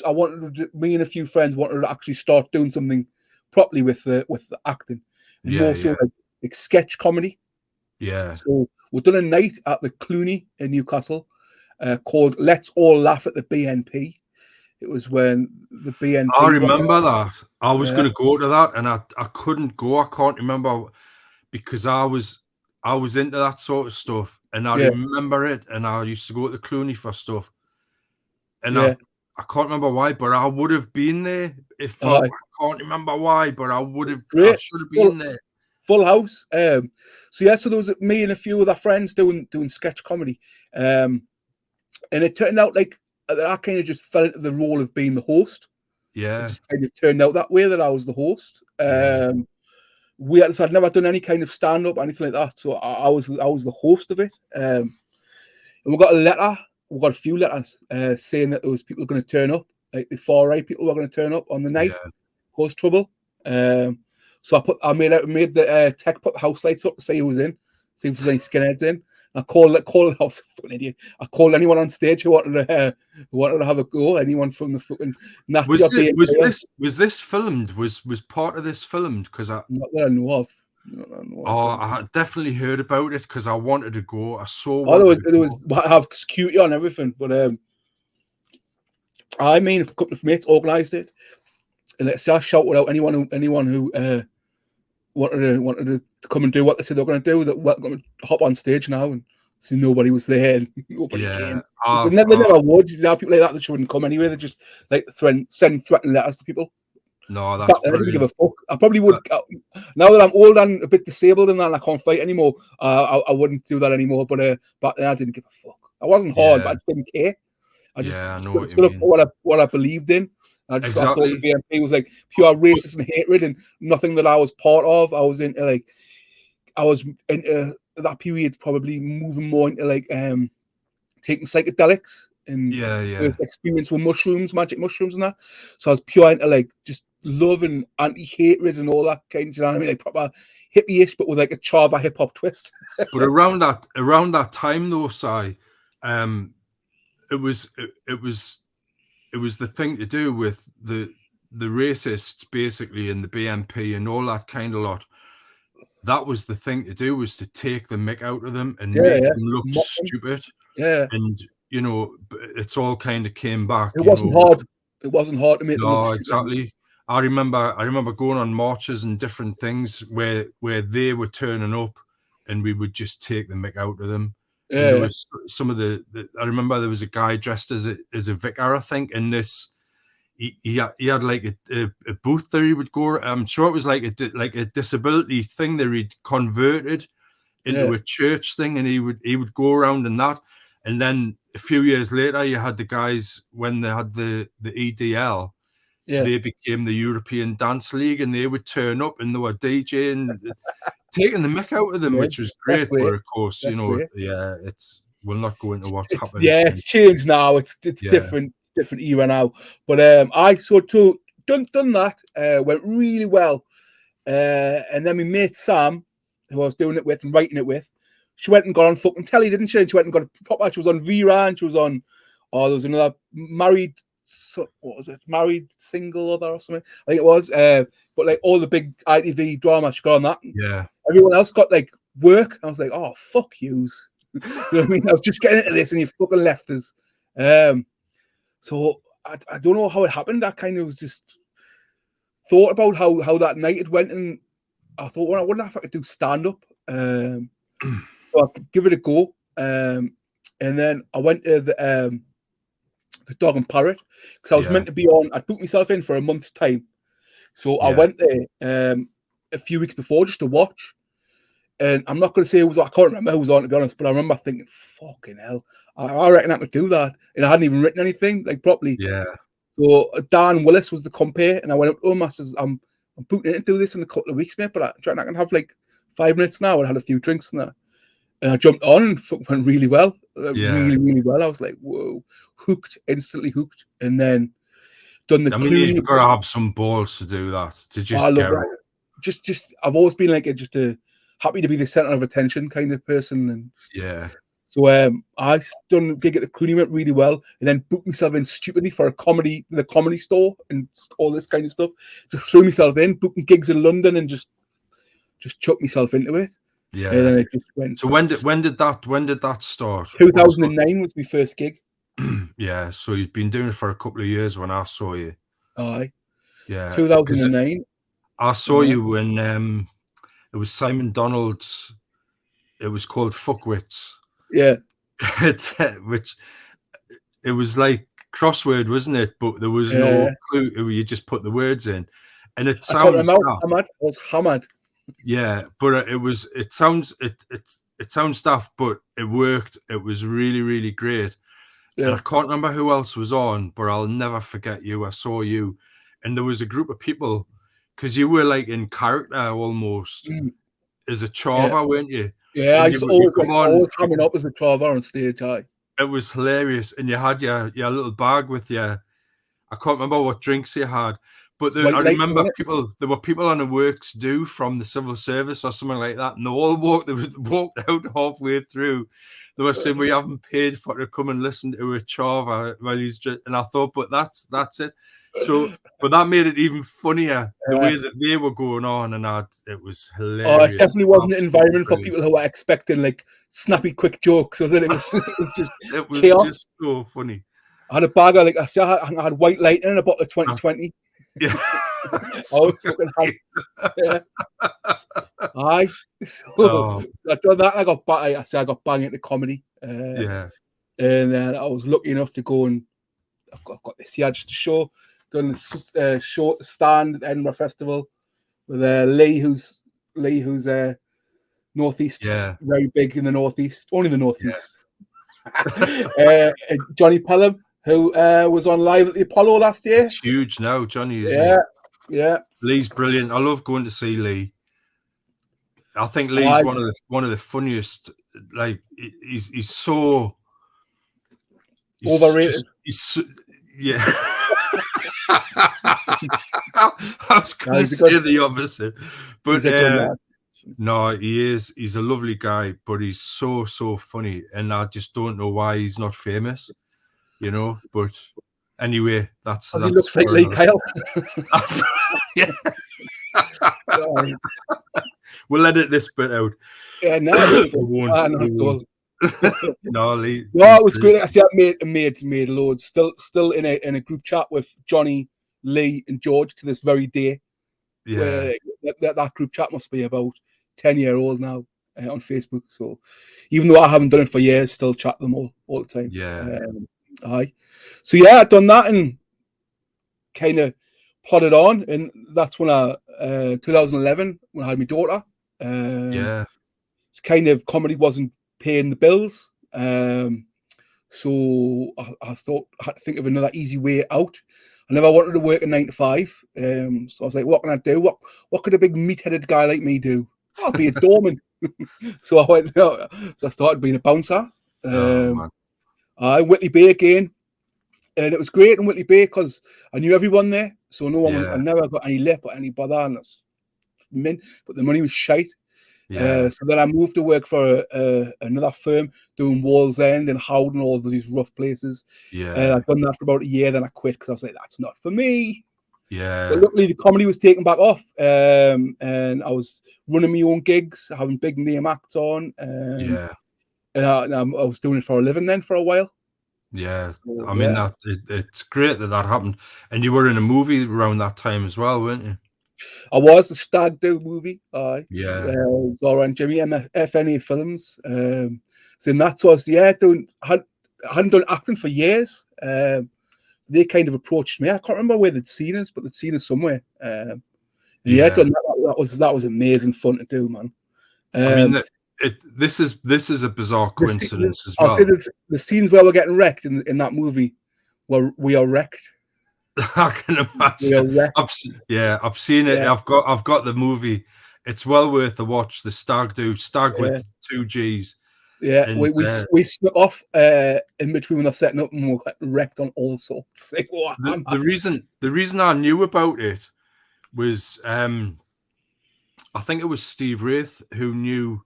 wanted to, me and a few friends wanted to actually start doing something properly with the acting, and more so like sketch comedy. Yeah. So we've done a night at the Clooney in Newcastle called "Let's All Laugh at the BNP." It was when the BNP. I remember that. I was going to go to that, and I couldn't go. I can't remember because I was into that sort of stuff, and I remember it. And I used to go to Clooney for stuff, and I can't remember why, but I would have been there if I can't remember why, but I would have. I should have been there. Full house. So there was me and a few other friends doing sketch comedy, and it turned out like I kind of just fell into the role of being the host. Yeah, it just kind of turned out that way that I was the host. I'd never done any kind of stand up, anything like that, so I was the host of it. And we got a letter. We got a few letters saying that there was people going to turn up, like the far right people were going to turn up on the night, cause trouble. So I made the tech put the house lights up to see who was in, see if there's any skinheads in. I called. I was a fucking idiot. I called anyone on stage who wanted to have a go. Anyone from the fucking. Was this filmed? Was part of this filmed? Because not that I know of. I had definitely heard about it because I wanted to go. I saw. There was have security on everything, but I mean, a couple of mates organised it, and let's say I shouted out anyone who wanted to come and do what they said they were going to do. That were going to hop on stage now, and see nobody was there. And nobody came. They never would. You know, people like that wouldn't come anyway. They just like send threatening letters to people. No, that's I didn't give a fuck. I probably would. Now that I'm old and a bit disabled and that, and I can't fight anymore, I wouldn't do that anymore. But back then, I didn't give a fuck. I wasn't hard, but I just didn't care. I just stood up for what I believed in. I thought the BNP was like pure racism and hatred, and nothing that I was part of. I was into that period, probably moving more into like taking psychedelics and experience with mushrooms, magic mushrooms, and that. So I was pure into like just love and anti-hatred and all that kind. You know what I mean? Like proper hippie-ish, but with like a Chava hip hop twist. But around that time, though, Si, it was the thing to do with the racists basically and the BNP and all that kind of lot. That was the thing to do, was to take the mick out of them and make them look stupid. Yeah, and you know, it's all kind of came back. It wasn't hard. It wasn't hard to make them look stupid. Exactly. I remember going on marches and different things where they were turning up, and we would just take the mick out of them. And there was some of I remember there was a guy dressed as a vicar, I think, and this he had like a booth that he would go. I'm sure it was like a disability thing that he'd converted into a church thing, and he would go around in that. And then a few years later, you had the guys when they had the EDL. They became the European Dance League, and they would turn up and they were DJing. Taking the mick out of them, which was great, but of course, we'll not go into what's happening. Yeah, it's changed now. It's different era now. But I done that, went really well. And then my mate Sam, who I was doing it with and writing it with, she went and got on fucking telly, didn't she? And she went and got a proper. She was on V-Ran. She was on. Oh, there was another married. What was it? Married single other or something? I think it was. But like all the big ITV drama, she got on that. Yeah. Everyone else got like work. I was like, oh fuck yous. You know what I mean? I was just getting into this, and you fucking left us. So I don't know how it happened. I kind of was just thought about how that night it went, and I thought, well, I wonder if I could do stand up. So I could give it a go. And then I went to the Dog and Parrot because I was meant to be on. I booked myself in for a month's time, so I went there a few weeks before just to watch. And I'm not going to say I can't remember who was on, to be honest, but I remember thinking, fucking hell, I reckon I could do that. And I hadn't even written anything like properly. Yeah. So Dan Willis was the compare, and I went up to him. I says, I'm I'm booking in to do this in a couple of weeks, mate, but I can have like 5 minutes now. I had a few drinks and that. And I jumped on and went really well. Really, really well. I was like, whoa, hooked, instantly hooked. And then done the Clooney. You've got to have some balls to do that, to just love that. Just I've always been like happy to be the center of attention kind of person. And so I done a gig at the Clooney, went really well, and then booked myself in stupidly for the comedy store and all this kind of stuff. Just threw myself in, booking gigs in London, and just chucked myself into it. Yeah. And then it just went. So when did that start? 2009 was my first gig. Yeah. So you'd been doing it for a couple of years when I saw you. Aye. Yeah. 2009. I saw you when it was Simon Donald's. It was called Fuckwits. Yeah. Which it was like crossword, wasn't it? But there was no clue. You just put the words in, and it sounds. I was hammered. Yeah, but it sounds daft, but it worked. It was really, really great. Yeah. And I can't remember who else was on, but I'll never forget you. I saw you, and there was a group of people, because you were like in character almost as a Chava, weren't you? Yeah, I was always coming up as a Chava on stage. It was hilarious, and you had your little bag with you. I can't remember what drinks you had. But I remember there were people on the works due from the civil service or something like that, and they all walked out halfway through. They were saying, we haven't paid for to come and listen to a Chava while he's just, and I thought, but that's it. So, but that made it even funnier the way that they were going on, and it was hilarious. Oh, it definitely wasn't an environment for people who were expecting like snappy, quick jokes, was it? It was chaos. Just so funny. I had a bag of I had White Lightning and a bottle of 2020. Yeah. Aye. So I done that. I got bang into comedy. And then I was lucky enough to go and I've got this here just to show. Done a show stand at the Edinburgh Festival with Lee, who's northeast, very big in the northeast, only the northeast. Johnny Pelham, who was on live at the Apollo last year. It's huge now, Johnny. Yeah. Lee's brilliant. I love going to see Lee. I think Lee's one of the funniest. Like he's so overrated. Yeah. I was going to say the opposite, but no, he is. He's a lovely guy, but he's so funny, and I just don't know why he's not famous. You know, but anyway, that's he looks like Lee Kyle. Yeah. We'll edit this bit out. Yeah, no, no, Lee. No, it was great. I see, I made loads. Still in a group chat with Johnny, Lee, and George to this very day. Yeah, that group chat must be about 10-year-old now on Facebook. So even though I haven't done it for years, still chat them all the time. Yeah. So yeah, I've done that and kind of plodded on, and that's when 2011 when I had my daughter. It's kind of comedy wasn't paying the bills, so I thought I had to think of another easy way out. I never wanted to work a 9 to 5, so I was like, what can I do? What could a big meat-headed guy like me do? I'll be a doorman. So I went. So I started being a bouncer. Whitley Bay again, and it was great in Whitley Bay because I knew everyone there, so no one. I never got any lip or any bother, and that's but the money was shite. So then I moved to work for another firm doing Wallsend and Howden, all these rough places. I've done that for about a year, then I quit because I was like, that's not for me. But luckily the comedy was taken back off, and I was running my own gigs, having big name acts on. And I was doing it for a living then for a while. So, I mean, it's great that happened. And you were in a movie around that time as well, weren't you? I was the Stag Do movie. Zora and Jimmy FNA Films. So in that was I hadn't done acting for years. They kind of approached me. I can't remember where they'd seen us, but they'd seen us somewhere. Done that. That was amazing fun to do, man. I mean, this is a bizarre coincidence as well. I'll say the scenes where we're getting wrecked in that movie, where we are wrecked. I can We are imagine. wrecked. I've seen it. Yeah. I've got the movie. It's well worth a watch. The Stag Do, Stag Yeah. with 2 G's. Yeah, And we snuck off in between when they're setting up, and we got wrecked on all sorts. Like, wow, the reason I knew about it was I think it was Steve Wraith who knew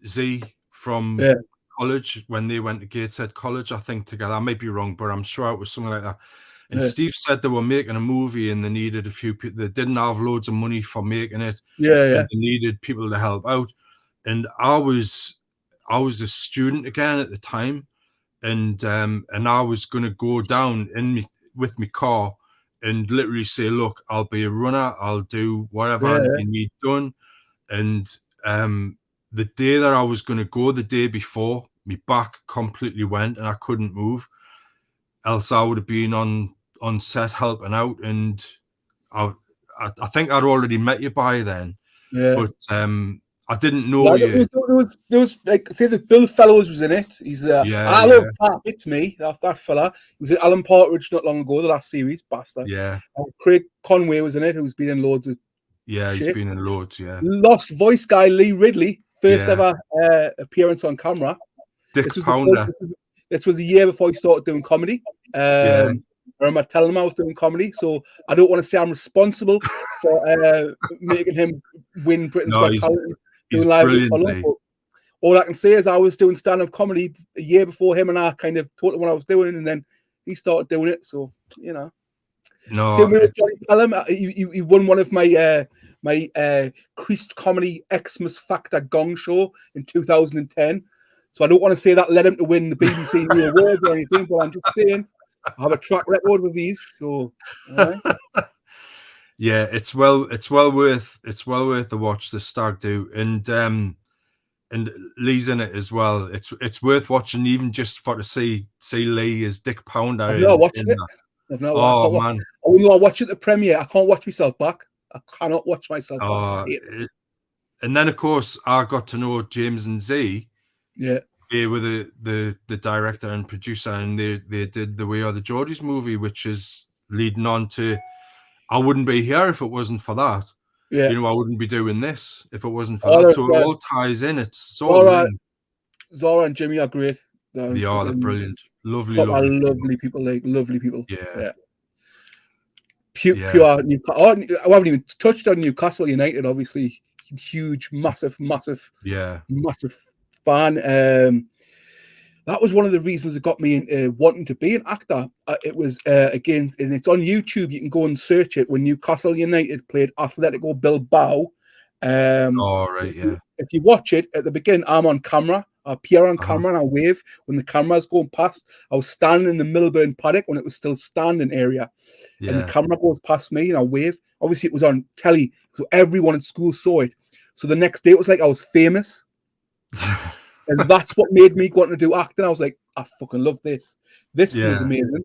Z from yeah, college when they went to Gateshead College, I think, together. I might be wrong, but I'm sure it was something like that. And yeah, Steve said they were making a movie and they needed a few people. They didn't have loads of money for making it, yeah, and they needed people to help out. And I was a student again at the time, and I was going to go down with my car and literally say, "Look, I'll be a runner. I'll do whatever yeah, you need done." And the day that I was going to go, the day before, my back completely went and I couldn't move. Else I would have been on set helping out, and I think I'd already met you by then, yeah. but I didn't know Yeah, you. there was like, say that Bill Fellows was in it. He's there. Yeah, I yeah, love Pat. It's me, that fella. He was in Alan Partridge not long ago, the last series, bastard. yeah, Craig Conway was in it, who's been in loads of yeah. He's shit. been in loads. Yeah, Lost voice guy Lee Ridley, first yeah. ever appearance on camera. Dick This was Pounder. this was a year before he started doing comedy. Yeah. I remember telling him I was doing comedy, so I don't want to say I'm responsible for making him win Britain's No, Got Talent, he's doing live with brilliant. Apollo. But all I can say is I was doing stand-up comedy a year before him, and I kind of taught him what I was doing, and then he started doing it. So, you know. Same No, with Johnny Pelham. He won one of my Creased Comedy Xmas Factor Gong Show in 2010. So I don't want to say that led him to win the BBC New Award or anything, but I'm just saying I have a track record with these. So, yeah, it's well worth the watch, the Stag Do, and Lee's in it as well. It's worth watching, even just for to see Lee as Dick Pounder. I've never watched it. I've never. Oh man! I watch it at the premiere. I can't watch myself back. I cannot watch myself back. And then of course I got to know James and Z. Yeah. They were the director and producer, and they did the We Are the Geordies movie, which is leading on to I Wouldn't Be Here if it wasn't for that. Yeah. You know, I wouldn't be doing this if it wasn't for that. So it all ties in. It's so linked. Zora and Jimmy are great. They are brilliant. Lovely people. Like lovely people. Yeah. Pure Newcastle. Oh, I haven't even touched on Newcastle United, obviously. Huge, massive fan. That was one of the reasons that got me wanting to be an actor. It was, again, and it's on YouTube. You can go and search it. When Newcastle United played Atletico Bilbao. If you watch it, at the beginning, I'm on camera. I appear on camera and I wave when the camera's going past. I was standing in the Milburn paddock when it was still standing area. Yeah. And the camera goes past me and I wave. Obviously, it was on telly, so everyone in school saw it. So the next day, it was like I was famous. And that's what made me want to do acting. I was like, I fucking love this. This feels amazing.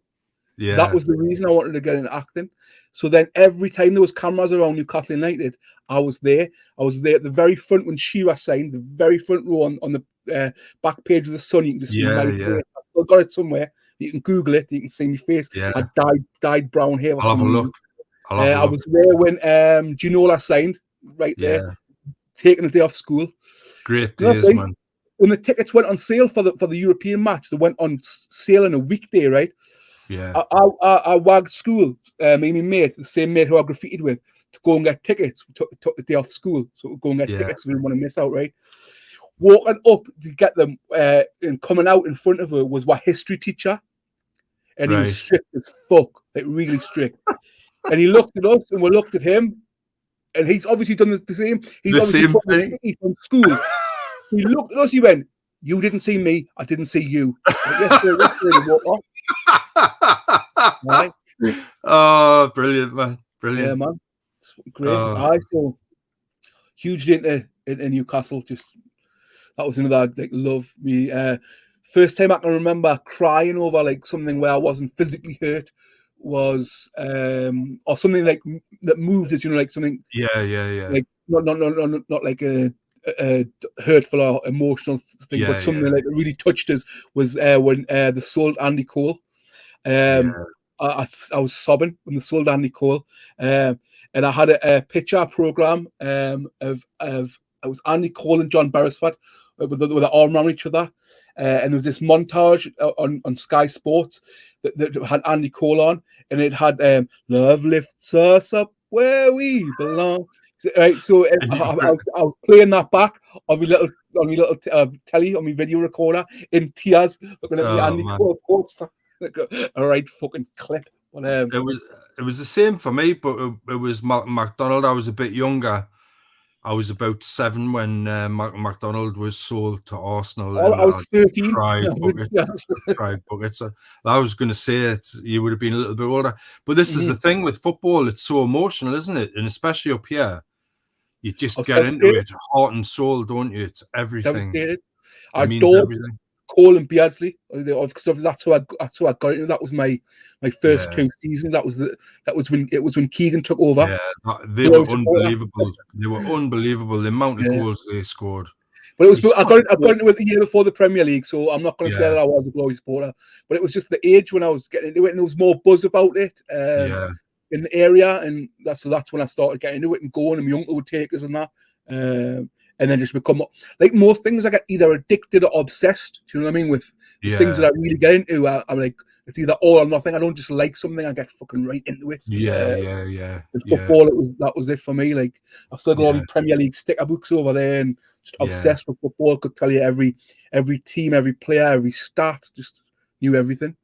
Yeah. That was the reason I wanted to get into acting. So then every time there was cameras around Newcastle United, I was there. I was there at the very front when Shearer signed, the very front row on the back page of the Sun. You can just see my face. I've still got it somewhere. You can Google it. You can see my face. Yeah. I dyed brown hair. I'll have a look. I was there when Ginola signed, right there, taking a day off school. Great days, man. When the tickets went on sale for the European match, they went on sale on a weekday, right? Yeah. I wagged school, me and my mate, the same mate who I graffitied with, to go and get tickets. We took the day off school, so we go and get tickets. We didn't want to miss out, right? Walking up to get them, and coming out in front of her was my history teacher, and he was strict as fuck, like really strict. And he looked at us, and we looked at him, and he's obviously done the same. He's obviously put the ticket from school. He looked at us, he went, "You didn't see me, I didn't see you." Like, right? Oh, brilliant, man. Brilliant. Yeah, man. It's great. I so hugely into Newcastle. Just that was another like love me. First time I can remember crying over like something where I wasn't physically hurt was or something like that moved us, you know, like something like not like a hurtful or emotional thing, but something like that really touched us was when they sold Andy Cole. I was sobbing when they sold Andy Cole, and I had a picture program of it was Andy Cole and John Beresford with their arm around each other, and there was this montage on Sky Sports that had Andy Cole on, and it had "Love lifts us up where we belong." Right, so I was playing that back on my little telly, on my video recorder, in tears, looking at the Andy Cole poster. A right fucking clip. But, it was the same for me, but it was Malcolm McDonald. I was a bit younger. I was about 7 when Malcolm McDonald was sold to Arsenal. I was 13. Cried buckets. I was going to say you would have been a little bit older. But this is the thing with football. It's so emotional, isn't it? And especially up here, you just get into it heart and soul, don't you? It's everything. It means everything. Cole and Beardsley, because that's how I got into. That was my first 2 seasons. That was when Keegan took over. Yeah, they were unbelievable. They were unbelievable. The amount of goals they scored. But it was I got into it the year before the Premier League, so I'm not going to say that I was a Glory supporter. But it was just the age when I was getting into it, and there was more buzz about it in the area, and that's when I started getting into it and going. And my uncle would take us and that. And then just become, like most things, I get either addicted or obsessed. Do you know what I mean? With the things that I really get into, I'm like, it's either all or nothing. I don't just like something; I get fucking right into it. Yeah. Football, that was it for me. Like, I've still got all the Premier League sticker books over there, and just obsessed with football. Could tell you every team, every player, every stat. Just knew everything.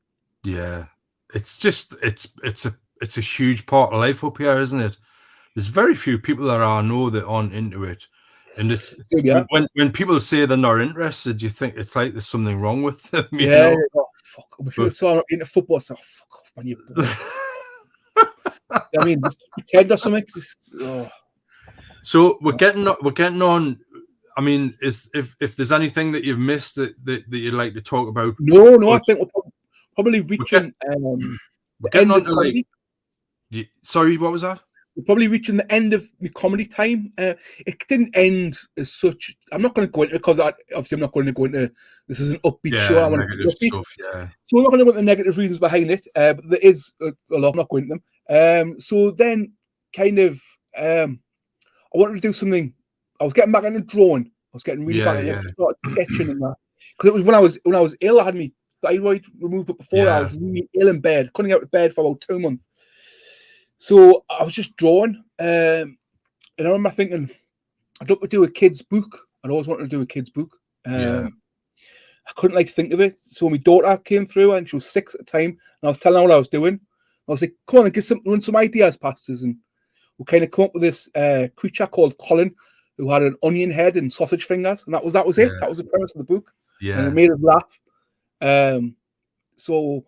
Yeah, it's just it's a huge part of life up here, isn't it? There's very few people that I know that aren't into it. And it's when people say they're not interested, you think it's like there's something wrong with them. You know? Oh, fuck. If people are into football, it's like, oh, fuck off, man, you bored. I mean, just pretend or something. So we're getting on. I mean, if there's anything that you've missed that you'd like to talk about? No, I think we're probably reaching the end of comedy. Sorry, what was that? We're probably reaching the end of my comedy time. It didn't end as such. I'm not going to go into it because obviously I'm not going to go into this is an upbeat show. I want negative stuff, So I'm not going to go into the negative reasons behind it, but there is a lot. I'm not going into them. So then, kind of, I wanted to do something. I was getting back into drawing. I was getting really back into it. I started sketching and that because it was when I was ill. I had my thyroid removed, but before that, I was really ill in bed. Couldn't get out of bed for about 2 months. So I was just drawing, and I remember thinking, I'd love to do a kid's book. I'd always wanted to do a kid's book. I couldn't think of it. So my daughter came through. I think she was 6 at the time, and I was telling her what I was doing. I was like, "Come on, and run some ideas past us." And we kind of come up with this creature called Colin, who had an onion head and sausage fingers, and that was it. That was the premise of the book. And it made us laugh. So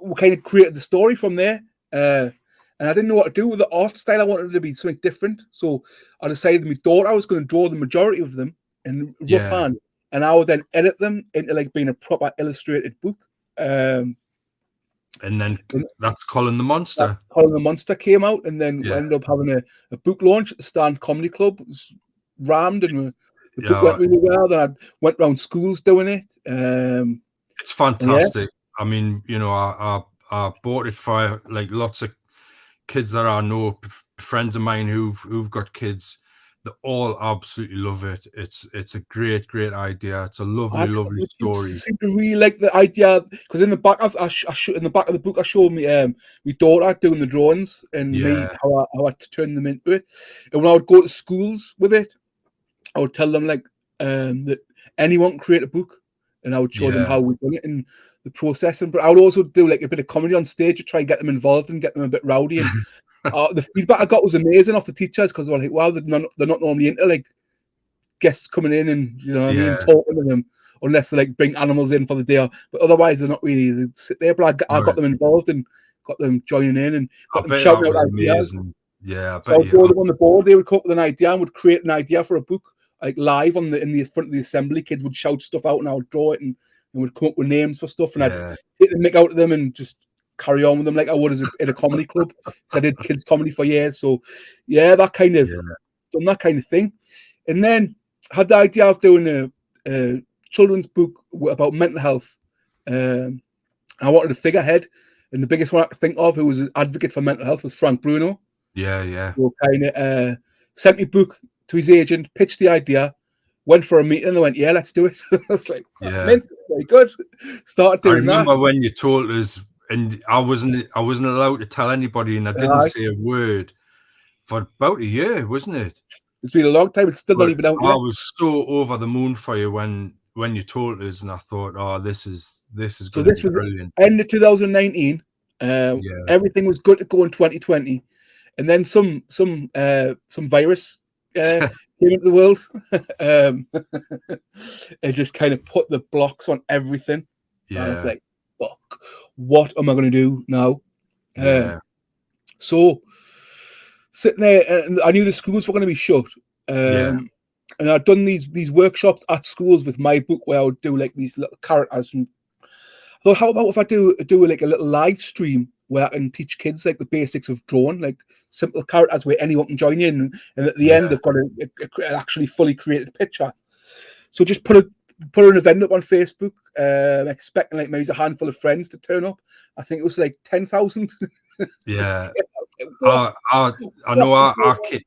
we kind of created the story from there. And I didn't know what to do with the art style. I wanted it to be something different. So I decided my daughter was going to draw the majority of them in rough hand. And I would then edit them into being a proper illustrated book. And then that's Colin the Monster. Colin the Monster came out, and then we ended up having a book launch at the Stand Comedy Club. It was rammed, and the book went really well. Then I went around schools doing it. It's fantastic. I mean, I bought it for lots of kids that I know, friends of mine who've got kids. They all absolutely love it. It's a great idea. It's a lovely story. I seem to really like the idea because in the back of the book I showed me my daughter doing the drawings and me how I had to turn them into it. And when I would go to schools with it, I would tell them that anyone can create a book, and I would show them how we've done it in the processing. But I would also do a bit of comedy on stage to try and get them involved and get them a bit rowdy. And the feedback I got was amazing off the teachers because they were like, "Wow, they're not normally into guests coming in and talking to them unless they bring animals in for the day. But otherwise, they're not really. They sit there." But I got them involved and got them joining in and got them shouting out ideas. Yeah, so I'd go them on the board. They would come up with an idea and would create an idea for a book live in the front of the assembly. Kids would shout stuff out and I would draw it and would come up with names for stuff, and I'd take the mick out of them and just carry on with them like I would in a comedy club. So I did kids comedy for years. So that kind of done that kind of thing, and then had the idea of doing a children's book about mental health. I wanted a figurehead, And the biggest one I could think of, who was an advocate for mental health, was Frank Bruno. Yeah. Who kind of sent me book to his agent, pitched the idea, went for a meeting, and they went, "Yeah, let's do it." I was like, Yeah. "Mint, very good." Started I doing remember that. when you told us, and I wasn't allowed to tell anybody, and I didn't say a word for about a year, wasn't it? It's been a long time. It's still But not even out I yet. was so over the moon for you when you told us, and I thought, oh, this is So going to this be was brilliant. end of 2019. Yeah. Everything was good to go in 2020, and then some virus came into the world. It just kind of put the blocks on everything. Yeah. I was like, "Fuck, what am I going to do now?" Yeah. So sitting there, and I knew the schools were going to be shut. Yeah. And I'd done these workshops at schools with my book where I would do like these little characters. And I thought, how about if I do like a little live stream where I can teach kids like the basics of drawing, like simple characters where anyone can join in, and at the end they've got a actually fully created picture. So just put an event up on Facebook, expecting like maybe a handful of friends to turn up. I think it was like 10,000. Yeah. I know our kid.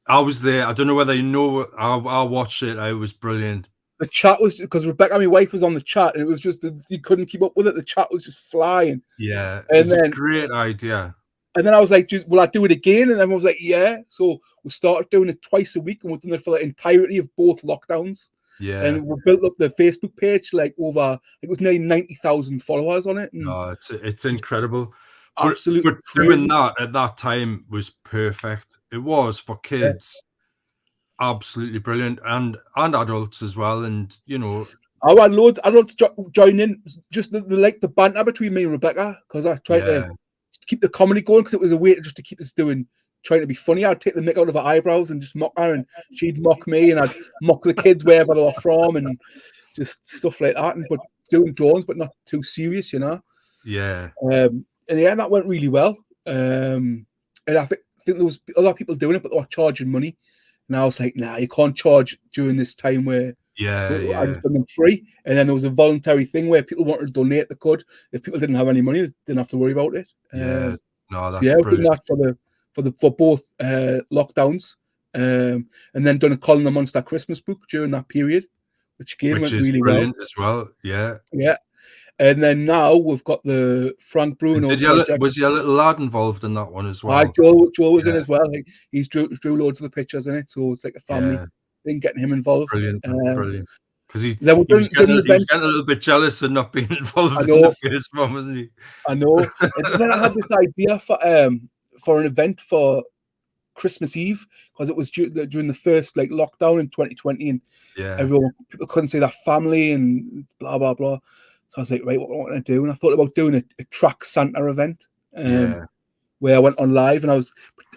I was there. I don't know whether you know. I watched it. It was brilliant. The chat was, because Rebecca, my wife, was on the chat, and it was just you couldn't keep up with it. The chat was just flying. Yeah, and it was a great idea. And then I was like, "Will I do it again?" And everyone was like, "Yeah." So we started doing it twice a week, and we've done it for the entirety of both lockdowns. Yeah, and we built up the Facebook page like over, it was nearly 90,000 followers on it. And no, it's incredible. Absolutely. But doing that at that time was perfect. It was for kids. Absolutely brilliant, and adults as well. And you know, I had loads of adults join in, just the banter between me and Rebecca, because I tried to keep the comedy going, because it was a way just to keep us trying to be funny. I'd take the mick out of her eyebrows and just mock her, and she'd mock me, and I'd mock the kids wherever they were from, and just stuff like that. But doing drawings, but not too serious, you know. Yeah. And yeah, that went really well. And I think there was other people doing it, but they were charging money. And I was like, nah, you can't charge during this time where. So I just done them free. And then there was a voluntary thing where people wanted to donate, they could. If people didn't have any money, they didn't have to worry about it. No, that's so brilliant. I've done that for both lockdowns. And then done a Colin the Monster Christmas book during that period, which went really brilliant well. as well. Yeah. Yeah. And then now we've got the Frank Bruno project. Was your little lad involved in that one as well? Joe was in as well. He's drew loads of the pictures in it, so it's like a family thing, getting him involved. Brilliant. Because he was getting a little bit jealous of not being involved in the first one, wasn't he? I know. And then I had this idea for an event for Christmas Eve, because it was during the first like lockdown in 2020, and people couldn't see their family and blah blah blah. So I was like, right, what do I want to do? And I thought about doing a track Santa event, where I went on live, and I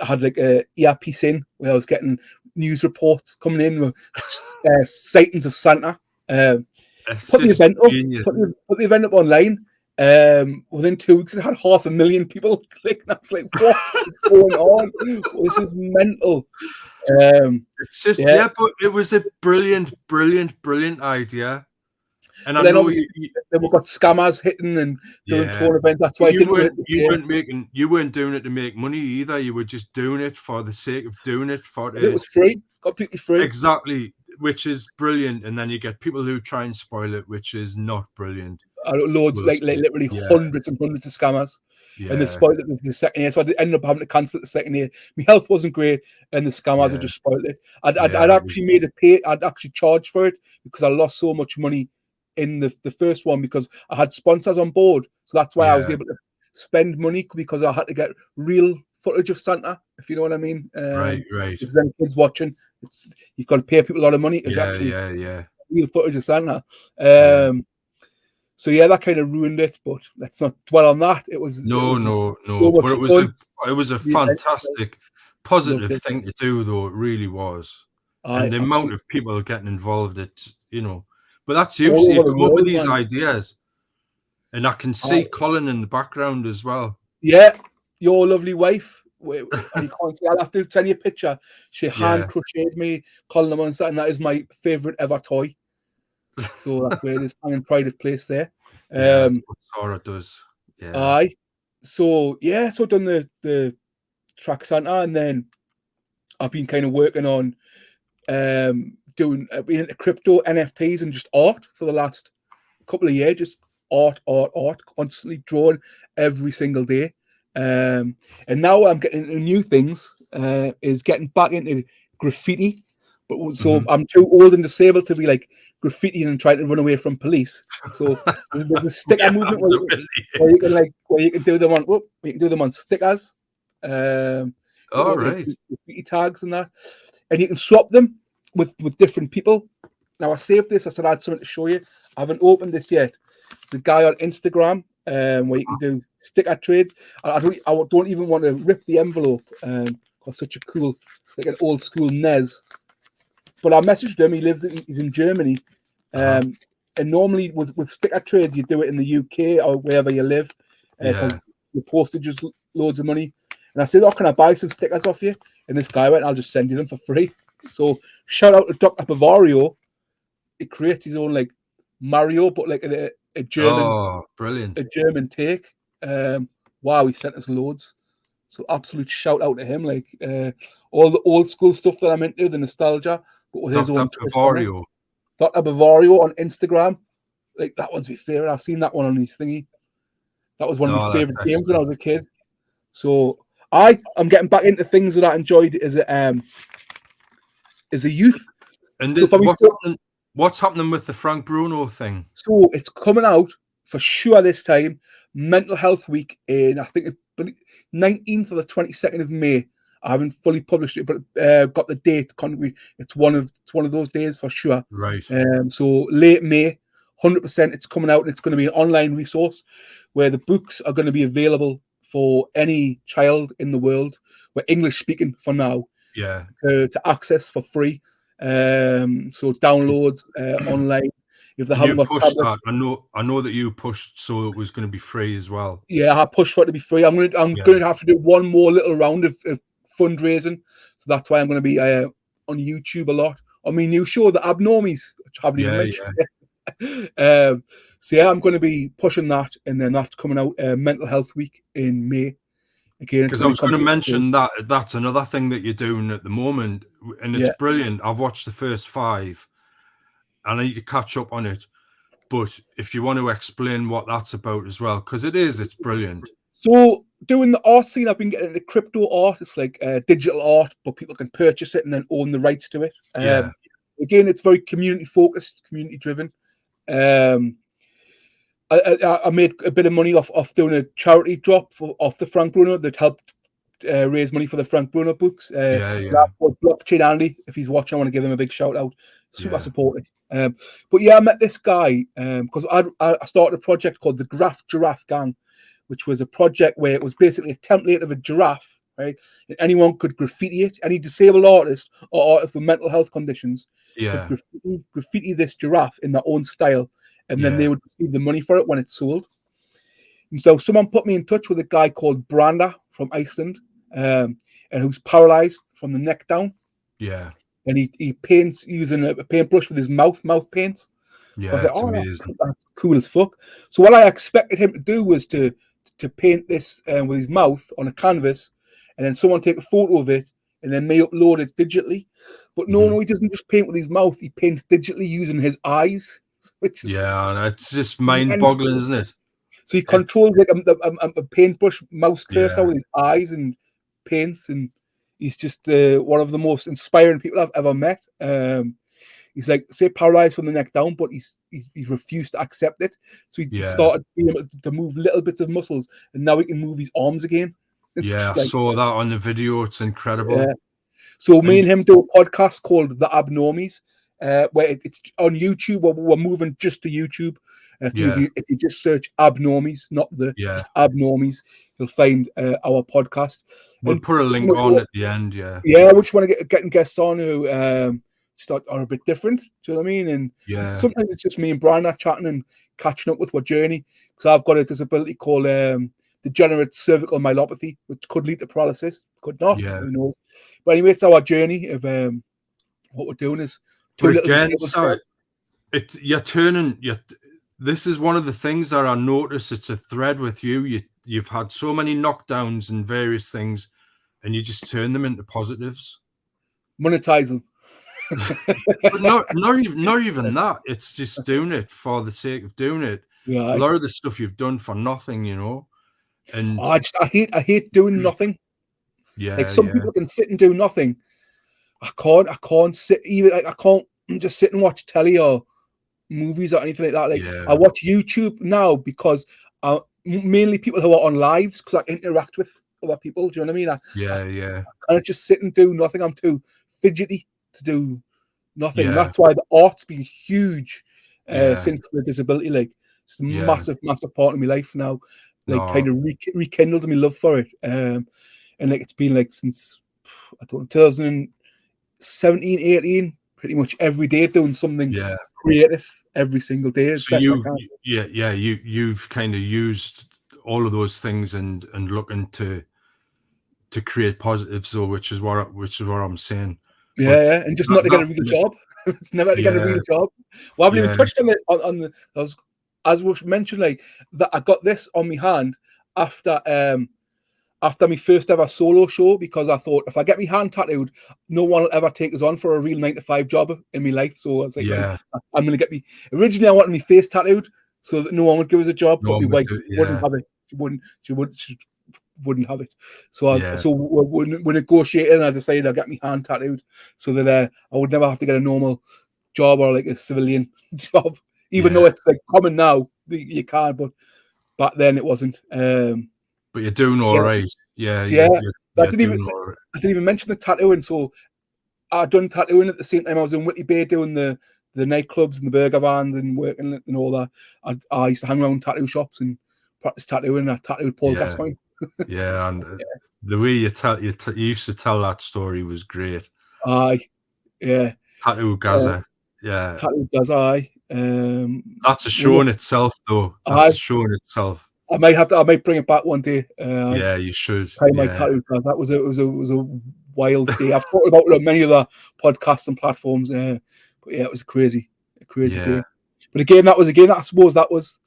had like a earpiece in, where I was getting news reports coming in with sightings of Santa. Put the event up online. Within 2 weeks, it had 500,000 people click. And I was like, what is going on? This is mental. It's just but it was a brilliant idea. And I know then we've got scammers hitting and doing porn events. That's why you weren't doing it to make money either. You were just doing it for the sake of doing it. It was free, completely free. Exactly, which is brilliant. And then you get people who try and spoil it, which is not brilliant. Loads, like literally hundreds and hundreds of scammers. And they spoiled it the second year. So I ended up having to cancel it the second year. My health wasn't great, and the scammers had just spoiled it. I'd actually made it pay. I'd actually charged for it, because I lost so much money in the first one, because I had sponsors on board. So that's why I was able to spend money, because I had to get real footage of Santa, if you know what I mean. Right. Because then kids watching, you've got to pay people a lot of money to actually real footage of Santa. So that kind of ruined it, but let's not dwell on that. It was no. But it was a fantastic, positive thing to do, though. It really was. And the amount of people getting involved, But that's you. So you come up with these ideas, and I can see Colin in the background as well. Yeah, your lovely wife. You can't see. I'll have to send you a picture. She hand crocheted me Colin the Monster, and that is my favorite ever toy. So that's where it is, hanging pride of place there. That's what Sarah does. Yeah. Aye. So I've done the track center, and then I've been kind of working on being into crypto, NFTs, and just art for the last couple of years. Just art, constantly drawing every single day. And now I'm getting into new things. Is getting back into graffiti, but so I'm too old and disabled to be like graffitiing and trying to run away from police. So there's the sticker movement where you can do them on stickers. All right. Graffiti tags and that, and you can swap them with different people. Now I saved this. I said I had something to show you. I haven't opened this yet. It's a guy on Instagram where you can do sticker trades. I don't even want to rip the envelope. Got such a cool, like an old school NES. But I messaged him. He's in Germany, and normally with sticker trades you do it in the UK or wherever you live, because the postage is loads of money. And I said, "Oh, can I buy some stickers off you?" And this guy went, "I'll just send you them for free." So shout out to Dr. Bavario. He creates his own like Mario, but like a German, brilliant, a German take. Wow, he sent us loads. So absolute shout out to him. Like all the old school stuff that I'm into, the nostalgia, but with his own twist on it. Dr. Bavario on Instagram. Like that one's my favorite. I've seen that one on his thingy. That was one of my favorite games when I was a kid. So I'm getting back into things that I enjoyed as a youth. And so what's happening with the Frank Bruno thing? So it's coming out for sure this time. Mental Health Week in I think 19th or the 22nd of May. I haven't fully published it, but got the date. It's one of those days for sure. Right. So late May, 100%. It's coming out, and it's going to be an online resource where the books are going to be available for any child in the world. We're English speaking for now. Yeah. To access for free. So downloads online. If they haven't got tablets, I know that you pushed so it was going to be free as well. Yeah, I pushed for it to be free. I'm going to have to do one more little round of fundraising. So that's why I'm going to be on YouTube a lot. On my new show, The Abnormies, which I haven't even mentioned yet. So yeah, I'm going to be pushing that, and then that's coming out Mental Health Week in May. Because I was going to mention that's another thing that you're doing at the moment, and it's brilliant. I've watched the first 5, and I need to catch up on it. But if you want to explain what that's about as well, because it's brilliant. So doing the art scene, I've been getting into crypto art. It's like digital art, but people can purchase it and then own the rights to it. Again, it's very community focused, community driven. I made a bit of money off doing a charity drop off the Frank Bruno that helped raise money for the Frank Bruno books. Blockchain Andy, if he's watching, I want to give him a big shout out. Super supportive. But yeah, I met this guy because I started a project called the Graph Giraffe Gang, which was a project where it was basically a template of a giraffe, right? And anyone could graffiti it. Any disabled artist or artist with mental health conditions could graffiti this giraffe in their own style, and then they would receive the money for it when it's sold. And so someone put me in touch with a guy called Branda from Iceland, and who's paralyzed from the neck down. Yeah. And he paints using a paintbrush with his mouth paint. Yeah, I was like, amazing. That's cool as fuck. So what I expected him to do was to paint this with his mouth on a canvas, and then someone take a photo of it, and then may upload it digitally. But no, he doesn't just paint with his mouth. He paints digitally using his eyes. Which is it's just mind-boggling, isn't it? So he controls like a paintbrush mouse cursor with his eyes and paints, and he's just one of the most inspiring people I've ever met. He's like, say, paralyzed from the neck down, but he's refused to accept it. So he started being able to move little bits of muscles, and now he can move his arms again. I saw that on the video. It's incredible. So me and him do a podcast called The Abnormies, where it's on YouTube. We're moving just to YouTube. If you just search Abnormies, not just Abnormies, you'll find our podcast. We'll put a link on at the end. Yeah, we just want to getting guests on who are a bit different. Do you know what I mean? And sometimes it's just me and Brian are chatting and catching up with our journey. Because I've got a disability called degenerate cervical myelopathy, which could lead to paralysis, could not. Who knows? But anyway, it's our journey of what we're doing is you're turning. this is one of the things that I notice. It's a thread with you. You've had so many knockdowns and various things, and you just turn them into positives. Monetize them. But not even that. It's just doing it for the sake of doing it. Yeah, A lot of the stuff you've done for nothing, you know. And I hate doing nothing. yeah, Like some people can sit and do nothing. I can't sit either. Like I can't just sit and watch telly or movies or anything like that. Like I watch YouTube now because mainly people who are on lives because I interact with other people. Do you know what I mean? I can't just sit and do nothing. I'm too fidgety to do nothing. Yeah. That's why the art's been huge since the disability. Like it's a massive part of my life now. Like kind of rekindled my love for it. And like it's been like since I don't know 2017, 18, pretty much every day doing something creative every single day as best I can. You've kind of used all of those things and looking to create positives, though, which is what I'm saying. Yeah, and just not to get a real job. It's never to get a real job. Well, I haven't even touched on the as we've mentioned, like that I got this on my hand after my first ever solo show because I thought if I get my hand tattooed, no one will ever take us on for a real 9-to-5 job in my life. So I was like, right, I'm gonna get me. Originally, I wanted my face tattooed so that no one would give us a job, but my wife wouldn't have it. She wouldn't have it. So we're negotiating, and I decided I'll get my hand tattooed so that I would never have to get a normal job or like a civilian job. Even though it's like common now, you can, but back then it wasn't. But you're doing all right. Yeah. I didn't even mention the tattooing. So I done tattooing at the same time I was in Whitley Bay doing the nightclubs and the burger vans and working and all that. I used to hang around tattoo shops and practice tattooing. I tattooed Paul Gascoigne. And the way you used to tell that story was great. Tattoo Gaza. Tattoo Gaza. That's a show in itself, though. That's a show in itself. I might bring it back one day. You should. My tattoo. That was a wild day. I've talked about it on many other podcasts and platforms. But yeah, it was a crazy day. But again, I suppose that was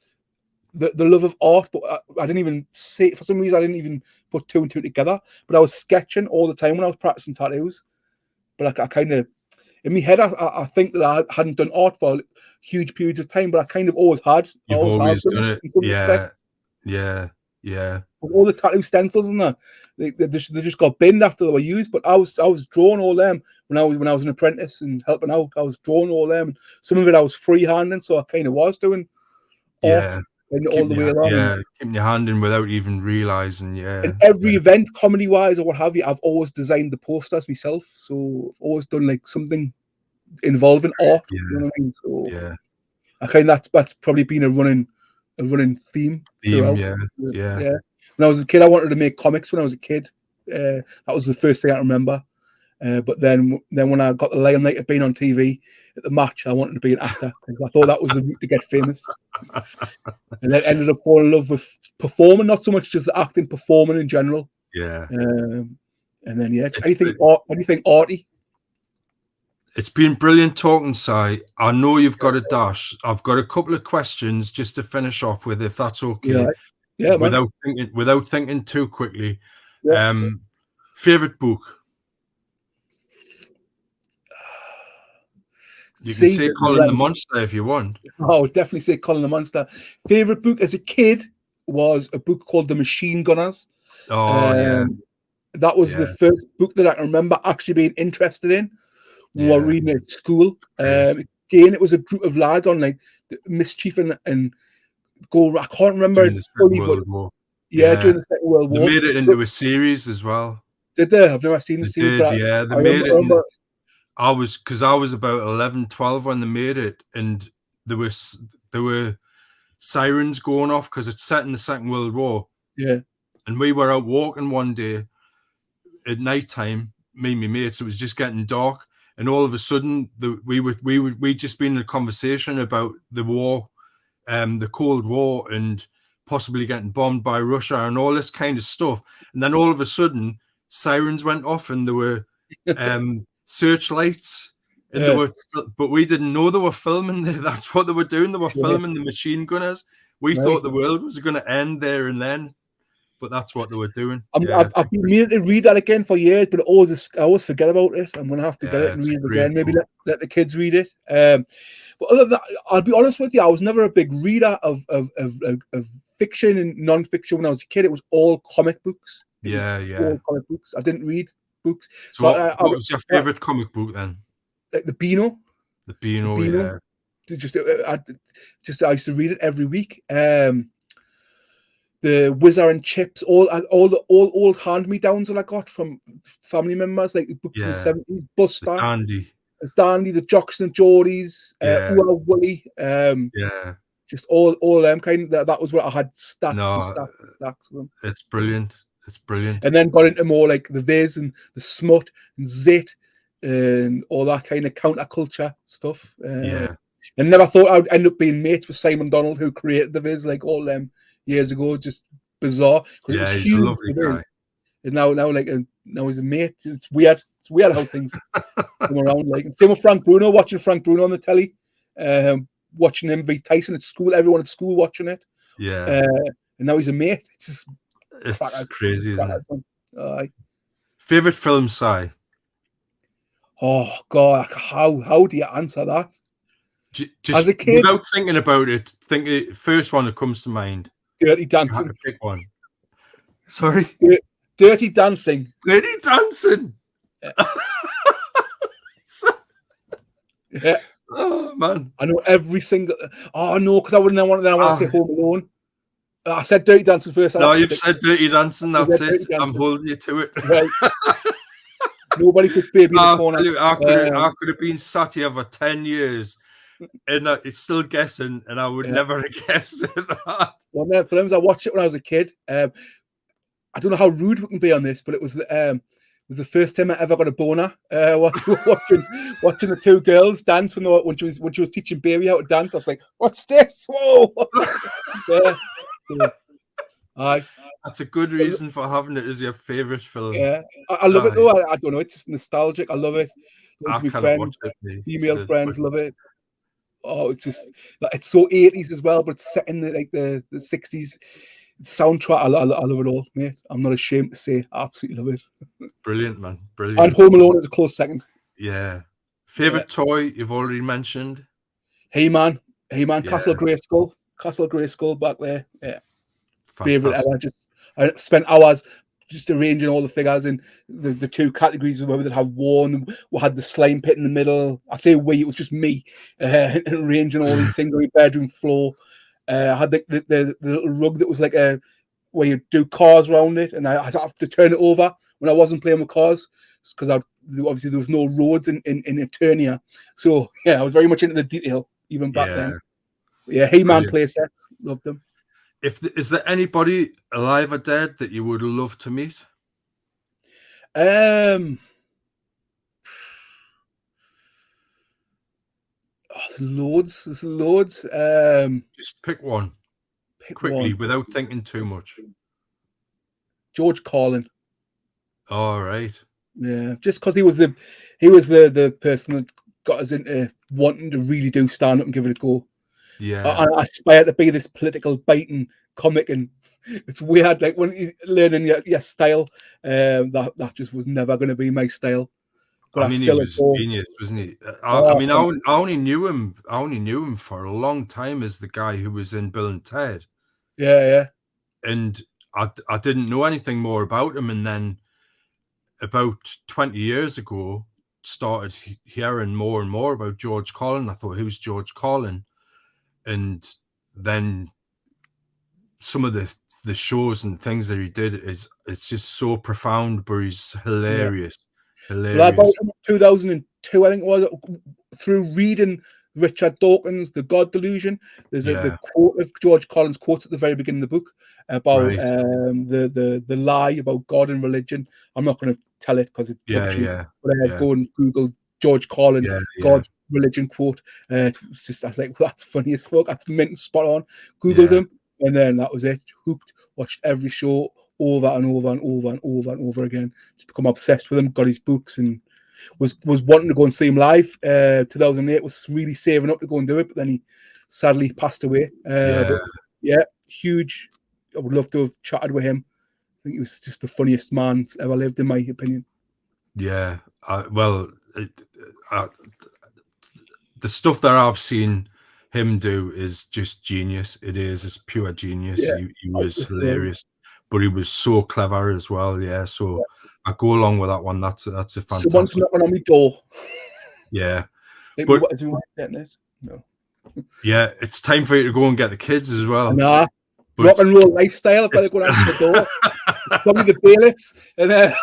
the love of art. But I didn't even say, for some reason, I didn't even put two and two together. But I was sketching all the time when I was practicing tattoos. But I kind of, in my head, I think that I hadn't done art for huge periods of time, but I kind of always had. You've always done it. Yeah. All the tattoo stencils and that, they just got binned after they were used. But I was drawing all them when I was an apprentice and helping out. I was drawing all them, and some of it I was freehanding, so I kind of was doing art all the way around. Yeah, keeping your hand in without even realizing. And every event, comedy wise or what have you, I've always designed the posters myself. So I've always done like something involving art. You know what I mean? So I kind of that's probably been a running theme. Yeah. When I was a kid, I wanted to make comics. When I was a kid, that was the first thing I remember. But then when I got the limelight of being on TV at the match, I wanted to be an actor because I thought that was the route to get famous. And then ended up falling in love with performing, not so much just acting, performing in general. Yeah. And then anything arty. It's been brilliant talking, Si. I know you've got a dash. I've got a couple of questions just to finish off with, if that's okay. Yeah. Without thinking too quickly. Favorite book? You can say Colin the Monster if you want. I would definitely say Colin the Monster. Favorite book as a kid was a book called The Machine Gunners. That was the first book that I can remember actually being interested in. We were reading it at school. Again, it was a group of lads on like mischief and go. I can't remember it fully, but during the Second World War, they made it into a series as well. Did they? I've never seen the series. They made it. I was about 11, 12 when they made it, and there were sirens going off because it's set in the Second World War. Yeah, and we were out walking one day at night time. Me and my mates. It was just getting dark. And all of a sudden, we'd just been in a conversation about the war, the Cold War, and possibly getting bombed by Russia and all this kind of stuff. And then all of a sudden, sirens went off, and there were searchlights, And they were, but we didn't know they were filming. That's what they were doing. They were filming the machine gunners. We thought the world was going to end there and then, but that's what they were doing. I've been meaning to read that again for years, but I always forget about it. I'm gonna have to get it and read it again. Maybe let the kids read it. But other than that, I'll be honest with you, I was never a big reader of fiction and non-fiction when I was a kid. It was all comic books. All comic books. I didn't read books. So what was your favorite comic book then? Like the Beano. The Beano, yeah. I used to read it every week. The Whizzer and Chips, all the old hand-me-downs that I got from family members, like the books from the 70s, Buster, the Dandy, the Jocks and Geordies, Ooh Wooly, just all them kind. That was what I had stacks and stacks of them. It's brilliant. It's brilliant. And then got into more like the Viz and the Smut and Zit and all that kind of counterculture stuff. And never thought I would end up being mates with Simon Donald, who created the Viz, like all them years ago. Just bizarre. Yeah, he's huge, a lovely guy. And now he's a mate. It's weird. It's weird how things come around. Like, and same with Frank Bruno. Watching Frank Bruno on the telly, watching him beat Tyson at school. Everyone at school watching it. Yeah. And now he's a mate. It's crazy, isn't it? Favorite film, Si? Oh God, how do you answer that? Just as a kid, without thinking about it, think first one that comes to mind. Dirty Dancing. Pick one. Sorry. Dirty Dancing. Dirty Dancing. Yeah. Oh man, I know every single. Oh no, because I wouldn't want. Then I want to say Home Alone. I said Dirty Dancing first. No, you've said Dirty Dancing. That's it. I'm holding you to it. Right. Nobody puts Baby in the corner. I could have been sat here for 10 years and it's still guessing, and I would never have guessed that. Well, the films I watched it when I was a kid. I don't know how rude we can be on this, but it was the first time I ever got a boner. Watching the two girls dance when she was teaching Baby how to dance. I was like, "What's this? Whoa!" That's a good reason for having it as your favorite film. Yeah, I love it though. I don't know, it's just nostalgic. I love it. My friends, female friends, love it. Oh, it's so 80s as well, but it's set in the 60s. Soundtrack, I love it all, mate. I'm not ashamed to say, I absolutely love it. Brilliant, man, brilliant. And Home Alone is a close second. Yeah. Favorite toy you've already mentioned? He-Man, Castle Grayskull back there. Yeah. Fantastic. Favorite ever. I spent hours just arranging all the figures in the two categories where we have one. We had the slime pit in the middle. I say it was just me arranging all these things on my bedroom floor. I had the little rug that was like where you do cars around it, and I had to turn it over when I wasn't playing with cars because obviously there was no roads in Eternia. So yeah, I was very much into the detail even back then. Yeah, He-Man play sets, loved them. Is there anybody alive or dead that you would love to meet? There's loads. Just pick one. Quickly, without thinking too much. George Carlin. All right. Yeah, just because he was the person that got us into wanting to really do stand up and give it a go. Yeah, I aspire to be this political biting comic, and it's weird. Like when you're learning your style, that just was never going to be my style. But I mean, he was genius, wasn't he? I mean, I only knew him for a long time as the guy who was in Bill and Ted. Yeah. And I didn't know anything more about him, and then about 20 years ago, started hearing more and more about George Carlin. I thought, who's George Carlin? And then some of the shows and things that he did it's just so profound, but he's hilarious. Hilarious. About 2002, I think it was, through reading Richard Dawkins' The God Delusion, there's the quote of George Carlin's quote at the very beginning of the book about the lie about God and religion. I'm not going to tell it because it's but go and Google George Carlin God religion quote. It's just, I was like, well, that's funny as fuck. That's mint and spot on. Googled them, and then that was it. Hooked. Watched every show over and over and over and over and over again. Just become obsessed with him. Got his books, and was wanting to go and see him live. 2008 was really saving up to go and do it, but then he sadly passed away. But yeah, huge. I would love to have chatted with him. I think he was just the funniest man ever lived, in my opinion. Yeah, the stuff that I've seen him do is just genius. It's pure genius. Yeah, he was hilarious, but he was so clever as well. Yeah, so I go along with that one. That's a fantastic. Someone's knocking on my door. Yeah, but is we getting it? No. Yeah, it's time for you to go and get the kids as well. Nah, rock and roll lifestyle. I've got to go down to the door. Probably the bailiffs. And then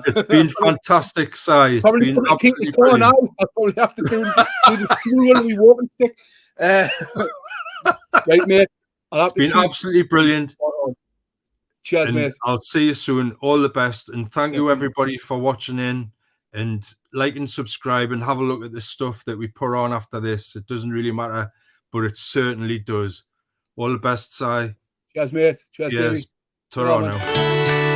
it's been fantastic, Si. It's probably been absolutely the car now. I'll probably have to do the school run with walking stick. Right, mate. It's been absolutely brilliant. Cheers, mate. I'll see you soon. All the best. And thank you, everybody, for watching in. And like and subscribe and have a look at the stuff that we put on after this. It doesn't really matter, but it certainly does. All the best, Si. Cheers, mate. Cheers, Davey. Ta-ra now.